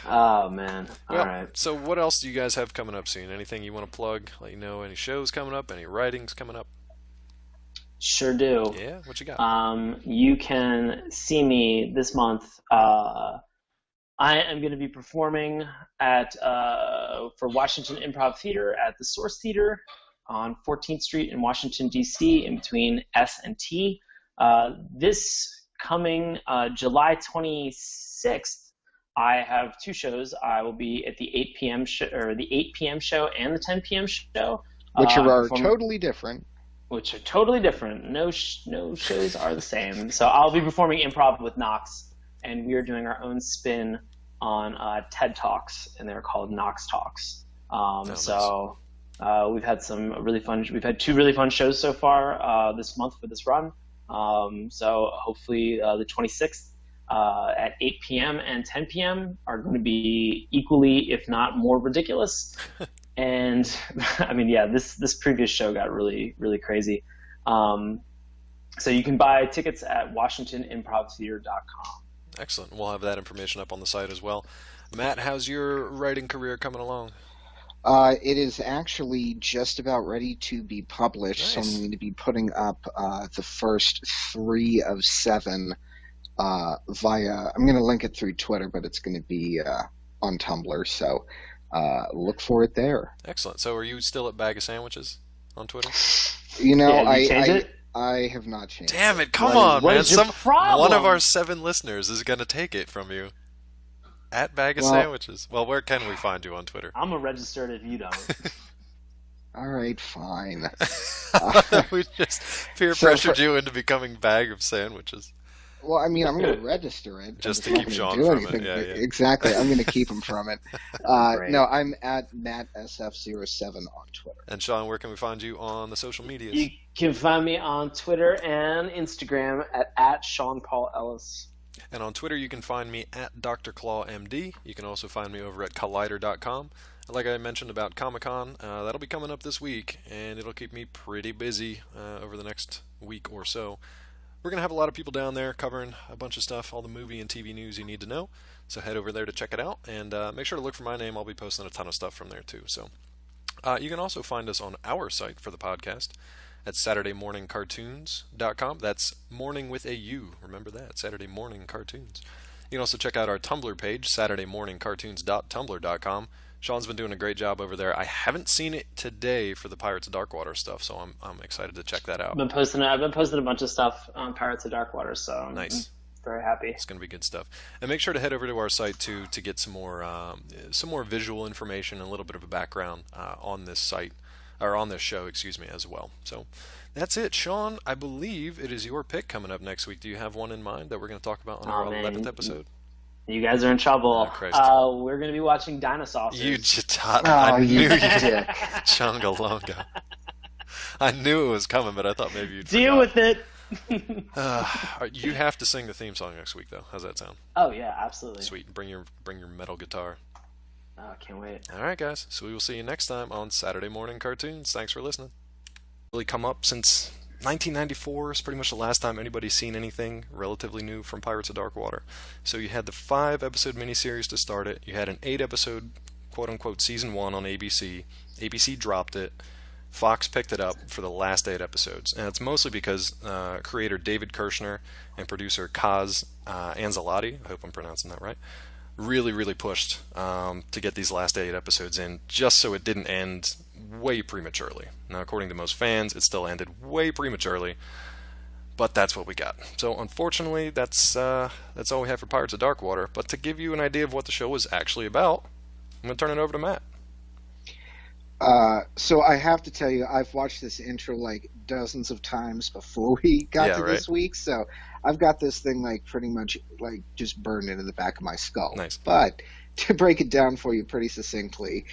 Oh, man. All Well, right. so what else do you guys have coming up soon? Anything you want to plug? Let you know any shows coming up? Any writings coming up? Sure do. Yeah, what you got? You can see me this month. I am going to be performing at for Washington Improv Theater at the Source Theater on 14th Street in Washington, D.C., in between S and T. This coming July 26th, I have two shows. I will be at the 8 p.m. Or the 8 p.m. show and the 10 p.m. show, which are totally different. Which are totally different. No shows are the same. So I'll be performing improv with Knox, and we are doing our own spin on TED Talks, and they're called Knox Talks. So we've had we've had two really fun shows so far this month for this run. So hopefully the 26th at 8 p.m. and 10 p.m. are going to be equally, if not more, ridiculous. And I mean, yeah, this previous show got really, really crazy. So you can buy tickets at WashingtonImprovTheater.com. Excellent. We'll have that information up on the site as well. Matt, how's your writing career coming along? It is actually just about ready to be published. Nice. So I'm going to be putting up the first 3 of 7 via. I'm going to link it through Twitter, but it's going to be on Tumblr. So look for it there. Excellent. So are you still at Bag of Sandwiches on Twitter? You know, Yeah, I have not changed. Damn it! Come on, man. What is your problem? One of our 7 listeners is going to take it from you. At Bag of Sandwiches. Well, where can we find you on Twitter? I'm gonna register it if you don't. All right, fine. We just peer pressured you into becoming Bag of Sandwiches. Well, I mean, I'm going to register it. Just to I'm keep not Sean gonna do from it. anything. Yeah. Exactly. I'm going to keep him from it. Right. No, I'm at MattSF07 on Twitter. And Sean, where can we find you on the social medias? You can find me on Twitter and Instagram at Sean Paul Ellis. And on Twitter, you can find me at Dr. Claw MD. You can also find me over at Collider.com. Like I mentioned about Comic-Con, that'll be coming up this week, and it'll keep me pretty busy over the next week or so. We're going to have a lot of people down there covering a bunch of stuff, all the movie and TV news you need to know. So head over there to check it out, and make sure to look for my name. I'll be posting a ton of stuff from there too. So you can also find us on our site for the podcast at SaturdayMorningCartoons.com. That's morning with a U. Remember that, Saturday Morning Cartoons. You can also check out our Tumblr page, SaturdayMorningCartoons.tumblr.com. Sean's been doing a great job over there. I haven't seen it today for the Pirates of Darkwater stuff, so I'm excited to check that out. I've been posting a bunch of stuff on Pirates of Darkwater, so Nice. I'm very happy. It's going to be good stuff. And make sure to head over to our site too to get some more visual information and a little bit of a background on this site, or on this show, as well. So that's it. Sean, I believe it is your pick coming up next week. Do you have one in mind that we're going to talk about on our 11th episode? You guys are in trouble. Christ. We're going to be watching Dinosaurs. You Jatata. Oh, I knew you you dick. Chungalonga. I knew it was coming, but I thought maybe you'd Deal with it. You have to sing the theme song next week, though. How's that sound? Oh yeah, absolutely. Sweet. Bring your metal guitar. Oh, can't wait. All right, guys. So we will see you next time on Saturday Morning Cartoons. Thanks for listening. Really come up since 1994 is pretty much the last time anybody's seen anything relatively new from Pirates of Darkwater. So you had the 5-episode miniseries to start it. You had an 8-episode, quote-unquote, season 1 on ABC. ABC dropped it. Fox picked it up for the last 8 episodes. And it's mostly because creator David Kirshner and producer Kaz Anzalati, I hope I'm pronouncing that right, really pushed to get these last 8 episodes in, just so it didn't end way prematurely. Now, according to most fans, it still ended way prematurely, but that's what we got. So, unfortunately, that's all we have for Pirates of Darkwater. But to give you an idea of what the show was actually about, I'm going to turn it over to Matt. So I have to tell you, I've watched this intro like dozens of times before we got to this week, so I've got this thing like pretty much like just burned into the back of my skull. Nice. But to break it down for you pretty succinctly,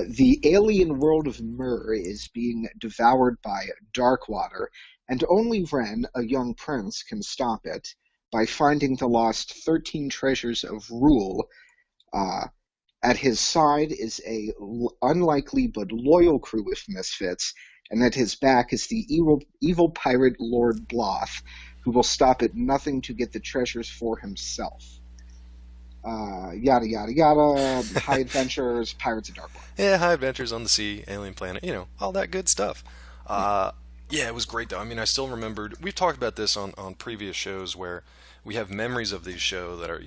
the alien world of Myr is being devoured by Darkwater, and only Ren, a young prince, can stop it by finding the lost 13 treasures of Rule. At his side is a unlikely but loyal crew of misfits, and at his back is the evil pirate Lord Bloth, who will stop at nothing to get the treasures for himself. Yada yada yada. High Adventures, Pirates of Darkwater. Yeah, High Adventures on the Sea, Alien Planet, all that good stuff. Yeah, it was great though. I mean, I still remembered. We've talked about this on previous shows where we have memories of these shows that are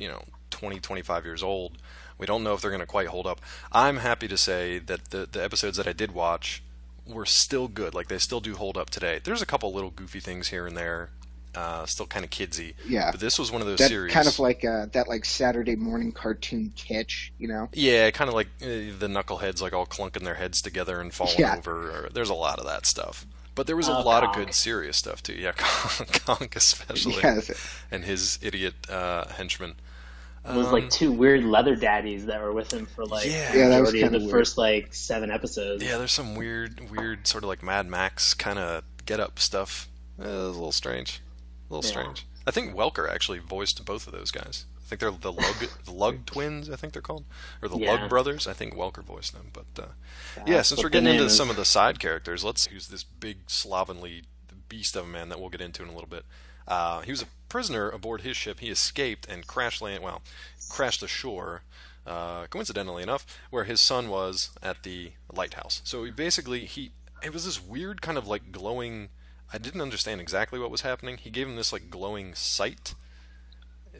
20, 25 years old. We don't know if they're going to quite hold up. I'm happy to say that the episodes that I did watch were still good. Like they still do hold up today. There's a couple little goofy things here and there, still kind of kidsy. Yeah, But this was one of those that series. kind of like that like Saturday morning cartoon kitsch, you know? Yeah, kind of like the knuckleheads like all clunking their heads together and falling Yeah. over. There's a lot of that stuff. But there was a Oh, lot of Conk. good serious stuff too. Yeah, Conk especially, Yes. and his idiot henchman. It was like two weird leather daddies that were with him for like Yeah. the Yeah, that was majority of kinda the weird. first like 7 episodes. Yeah, there's some weird sort of like Mad Max kind of get up stuff. It was a little strange, strange. I think Welker actually voiced both of those guys. I think they're the Lug twins. I think they're called, or the Yeah. Lug brothers. I think Welker voiced them. But Yeah, since but we're the getting into name is- some of the side characters, let's use this big slovenly beast of a man that we'll get into in a little bit. He was a prisoner aboard his ship. He escaped and crashed ashore. Coincidentally enough, where his son was at the lighthouse. So it was this weird kind of like glowing. I didn't understand exactly what was happening. He gave him this like glowing sight.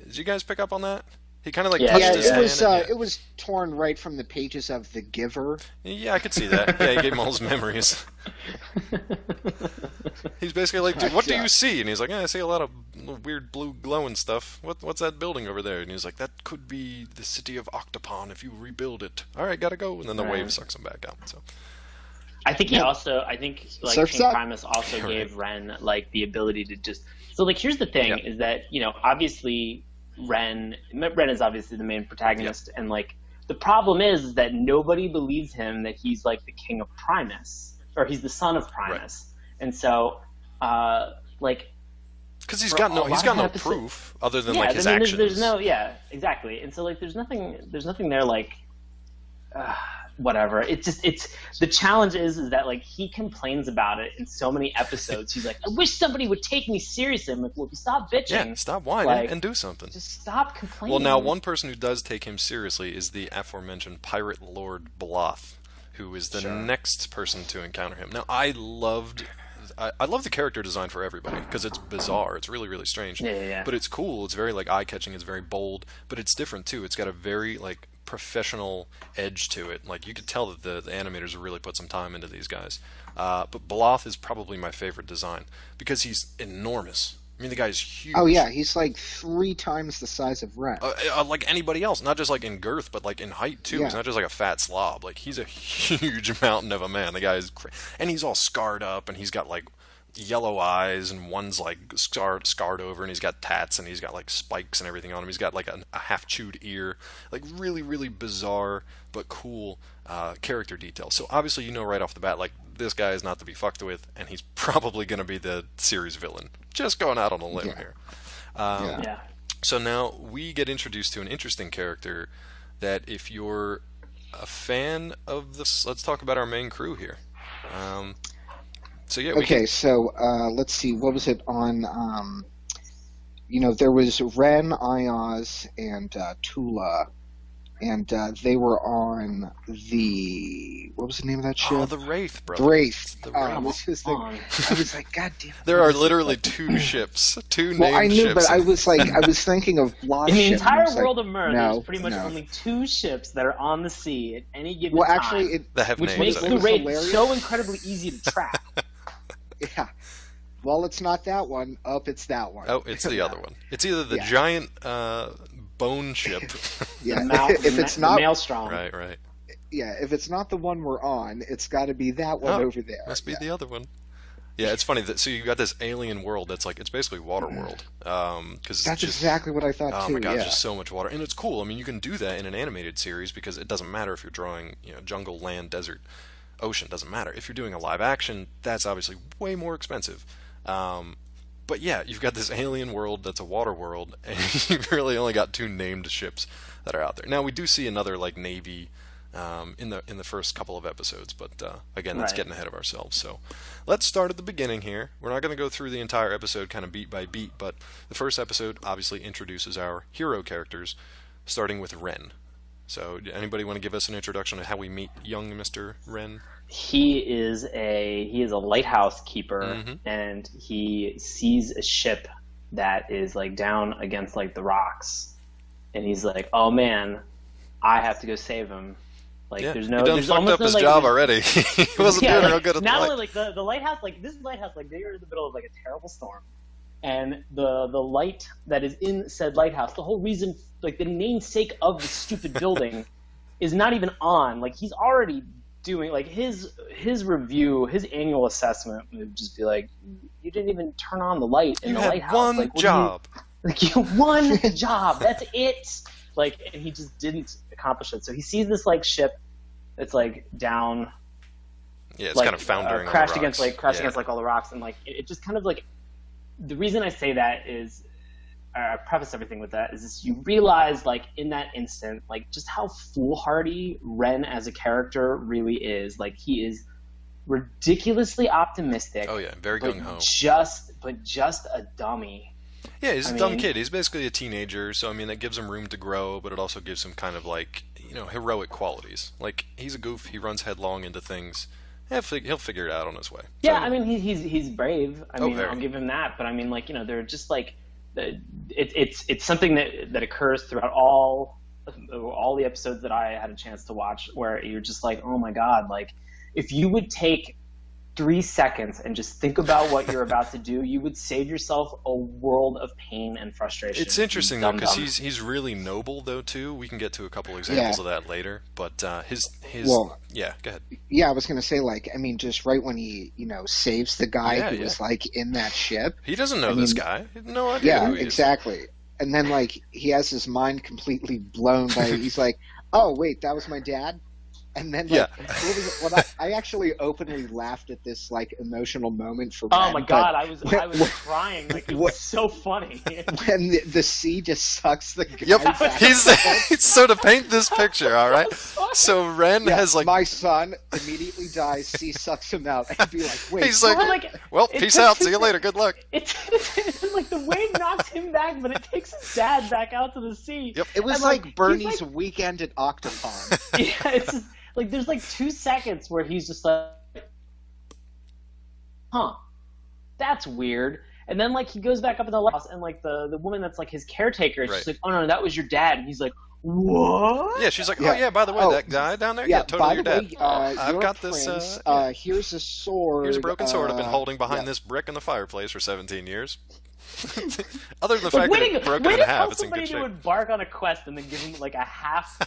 Did you guys pick up on that? He kind of like Yeah. touched Yeah, his it hand. was and- it was torn right from the pages of The Giver. yeah, I could see that. Yeah, he gave him all his memories. He's basically like, "Dude, what do you see?" And he's like, "I see a lot of weird blue glowing stuff. What's that building over there?" And he's like, "That could be the city of Octopon if you rebuild it." All right, gotta go. And then the Right. wave sucks him back out. So I think I think like Surf's King up. Primus also Right. gave Ren like the ability to just. So like here's the thing Yeah. is that obviously Ren is obviously the main protagonist and like the problem is that nobody believes him that he's like the king of Primus or he's the son of Primus, and so like because he's For got a no lot of episodes- proof other than yeah, like his I mean, actions. there's no exactly, and so like there's nothing there like whatever. It's the challenge is that like he complains about it in so many episodes. He's like, I wish somebody would take me seriously. I'm like, well, stop bitching. Yeah, stop whining Like, and do something. Just stop complaining. Well, now one person who does take him seriously is the aforementioned pirate lord Bloth, who is the next person to encounter him. Now, I love the character design for everybody because it's bizarre. It's really, really strange. Yeah. But it's cool. It's very like eye-catching. It's very bold, but it's different too. It's got a very like professional edge to it. Like you could tell that the animators have really put some time into these guys. But Bloth is probably my favorite design because he's enormous. I mean, the guy's huge. Oh yeah, he's like 3 times the size of Ren. Like anybody else, not just like in girth, but like in height too. Yeah. He's not just like a fat slob. Like he's a huge mountain of a man. The guy's and he's all scarred up, and he's got like yellow eyes, and one's like scarred over, and he's got tats, and he's got like spikes and everything on him. He's got like a half chewed ear, like really, really bizarre but cool character detail. So obviously, right off the bat, like this guy is not to be fucked with, and he's probably going to be the series villain. Just going out on a limb here. yeah. So now we get introduced to an interesting character that if you're a fan of this, let's talk about our main crew here. So yeah, Okay, so let's see. What was it on? There was Ren, Ayaz, and Tula, and they were on the what was the name of that show? the Wraith, brother. Wraith. The I Wraith. was just like, I was like, God damn it. There are literally 2 ships, 2 named Well, I knew, ships. but I was like, I was thinking of Lost In the Ship, and I entire was like, world of Mer, no, there's pretty much no. only 2 ships that are on the sea at any given Well, time. actually, that have which names. makes it the was raid hilarious. so incredibly easy to track. yeah. Well, it's not that one. It's that one. Oh, it's the other one. It's either the Yeah. giant bone ship. Yeah. Mal- if it's not, the Maelstrom. right. yeah, if it's not the one we're on, it's got to be that one Oh, over there. Must be Yeah. the other one. Yeah, it's funny that so you got this alien world that's like it's basically water world. Because That's exactly what I thought oh too. my god, yeah. just so much water, and it's cool. I mean, you can do that in an animated series because it doesn't matter if you're drawing, jungle, land, desert, ocean. Doesn't matter if you're doing a live action. That's obviously way more expensive. But yeah, you've got this alien world that's a water world, and you've really only got 2 named ships that are out there. Now we do see another like navy in the first couple of episodes, but again, that's Right. getting ahead of ourselves. So let's start at the beginning here. We're not going to go through the entire episode kind of beat by beat, but the first episode obviously introduces our hero characters, starting with Ren. So, anybody want to give us an introduction to how we meet young Mr. Wren? He is a lighthouse keeper, and he sees a ship that is like down against like the rocks, and he's like, "Oh man, I have to go save him." Like, Yeah, there's he no, done there's fucked almost up no, his like, job already. He wasn't doing real good at the not light. only like the lighthouse, like this lighthouse, like they are in the middle of like a terrible storm, and the light that is in said lighthouse, the whole reason, like the namesake of the stupid building, is not even on. Like, he's already doing like his review, his annual assessment would just be like, you didn't even turn on the light in You the had lighthouse. one like, what job. like, you one job. That's it. Like, and he just didn't accomplish it. So he sees this like ship that's like down. Yeah, it's like, kind of foundering. crashed on the against rocks. like crashed Yeah. against like all the rocks, and like it just kind of like, the reason I say that is, I preface everything with that, is this, you realize like in that instant like just how foolhardy Ren as a character really is. Like, he is ridiculously optimistic. Oh yeah, very gung ho. But just a dummy. Yeah, he's a I dumb mean- kid. He's basically a teenager, so I mean that gives him room to grow, but it also gives him kind of like, heroic qualities. Like, he's a goof. He runs headlong into things. He'll figure it out on his way. Yeah, So, I mean he's brave. I mean, very. I'll give him that. But I mean, like, they're just like, it's something that occurs throughout all the episodes that I had a chance to watch, where you're just like, oh my god, like, if you would take 3 seconds and just think about what you're about to do, you would save yourself a world of pain and frustration. It's interesting though, because Dum-dum. he's really noble though too. We can get to a couple examples of that later, but his Well- yeah, go ahead. Yeah, I was going to say, like, I mean, just right when he, saves the guy Yeah, who yeah. was, like, in that ship. He doesn't know I this mean, guy. He had no idea Yeah, who he is. exactly. And then, like, he has his mind completely blown by, he's like, oh, wait, that was my dad? And then, like, I actually openly laughed at this, like, emotional moment for Oh Ren, my but god, I was crying. Like, it was so funny. when the sea just sucks the guy Yep, back. he's so to paint this picture, all right. So Ren Yeah, has like my son immediately dies, sea sucks him out. I'd be like, wait, he's like, Well, like, well, it peace takes out, see his- you later, good luck. It's like the wave knocks him back, but it takes his dad back out to the sea. Yep. it was And, like, he's Bernie's like- weekend at Octopon. Yeah, it's just, like, there's like 2 seconds where he's just like, huh, that's weird. And then like he goes back up in the house, and like the woman that's like his caretaker is just Right. like, oh no, that was your dad. And he's like, what? Yeah, she's like, oh Yeah. yeah, by the way, Oh, that guy down there, Yeah, totally by your the dad. way, I've you're got a this. prince. Yeah. Here's a sword. Here's a broken sword I've been holding behind yeah. this brick in the fireplace for 17 years. Other than the Like, fact that it's broken in to half, tell it's in somebody good to shape. embark on a quest and then give him like a half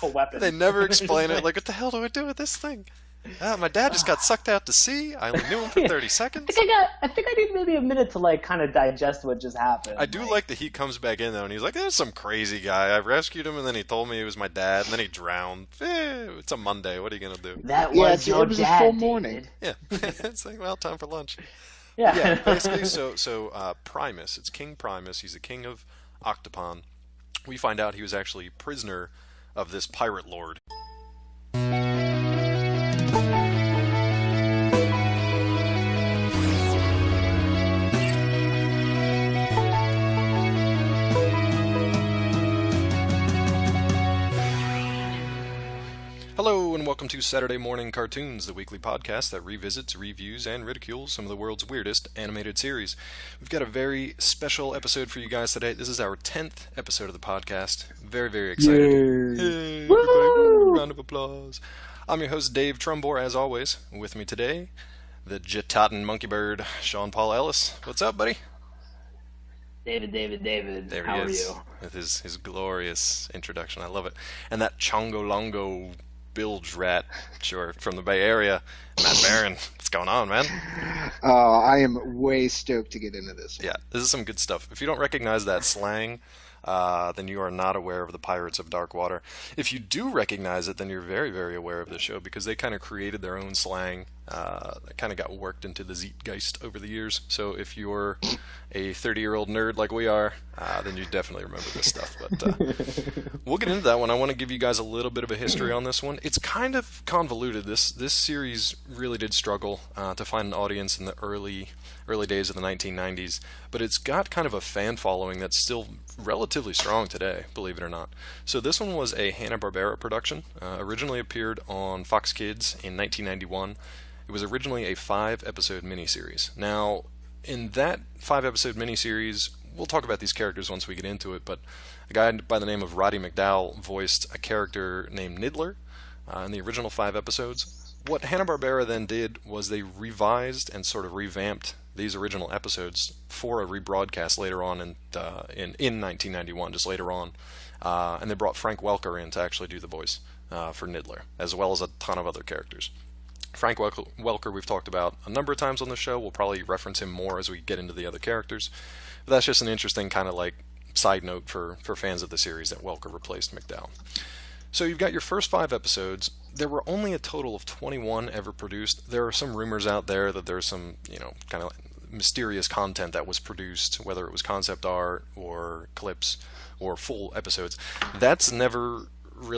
a weapon. They never explain Just it. Like, what the hell do I do with this thing? My dad just got sucked out to sea. I only knew him for 30 seconds. I think I need maybe a minute to like kind of digest what just happened. I do like that he comes back in though, and he's like, "There's some crazy guy. I rescued him, and then he told me he was my dad, and then he drowned. It's a Monday. What are you gonna do?" that Yeah, was it your was a dad, full morning. David. Yeah, it's like, well, time for lunch. Yeah. Yeah, basically. So Primus, it's King Primus. He's the king of Octopon. We find out he was actually prisoner of this pirate lord. Hello, and welcome to Saturday Morning Cartoons, the weekly podcast that revisits, reviews, and ridicules some of the world's weirdest animated series. We've got a very special episode for you guys today. This is our 10th episode of the podcast. Very, very excited. Hey, everybody, round of applause. I'm your host, Dave Trumbore, as always. With me today, the Jatatin monkey bird, Sean Paul Ellis. What's up, buddy? David, There how he are is, you? with his glorious introduction. I love it. And that Chongo Longo bilge rat, sure, from the Bay Area, Matt Barron. What's going on, man? Oh, I am way stoked to get into this. Yeah, this is some good stuff. If you don't recognize that slang, then you are not aware of the Pirates of Darkwater. If you do recognize it, then you're very, very aware of the show, because they kind of created their own slang that kind of got worked into the zeitgeist over the years. So if you're a 30-year-old nerd like we are, then you definitely remember this stuff. But we'll get into that one. I want to give you guys a little bit of a history on this one. It's kind of convoluted. This series really did struggle to find an audience in the early days of the 1990s, but it's got kind of a fan following that's still relatively relatively strong today, believe it or not. So this one was a Hanna-Barbera production. Originally appeared on Fox Kids in 1991. It was originally a 5-episode miniseries. Now, in that 5-episode miniseries, we'll talk about these characters once we get into it, but a guy by the name of Roddy McDowall voiced a character named Niddler in the original 5 episodes. What Hanna-Barbera then did was they revised and sort of revamped these original episodes for a rebroadcast later on in 1991, just later on, and they brought Frank Welker in to actually do the voice for Niddler, as well as a ton of other characters. Frank Welker we've talked about a number of times on the show. We'll probably reference him more as we get into the other characters. But that's just an interesting kind of like side note for fans of the series that Welker replaced McDowall. So you've got your first 5 episodes. There were only a total of 21 ever produced. There are some rumors out there that there's some, kind of mysterious content that was produced, whether it was concept art or clips or full episodes. That's never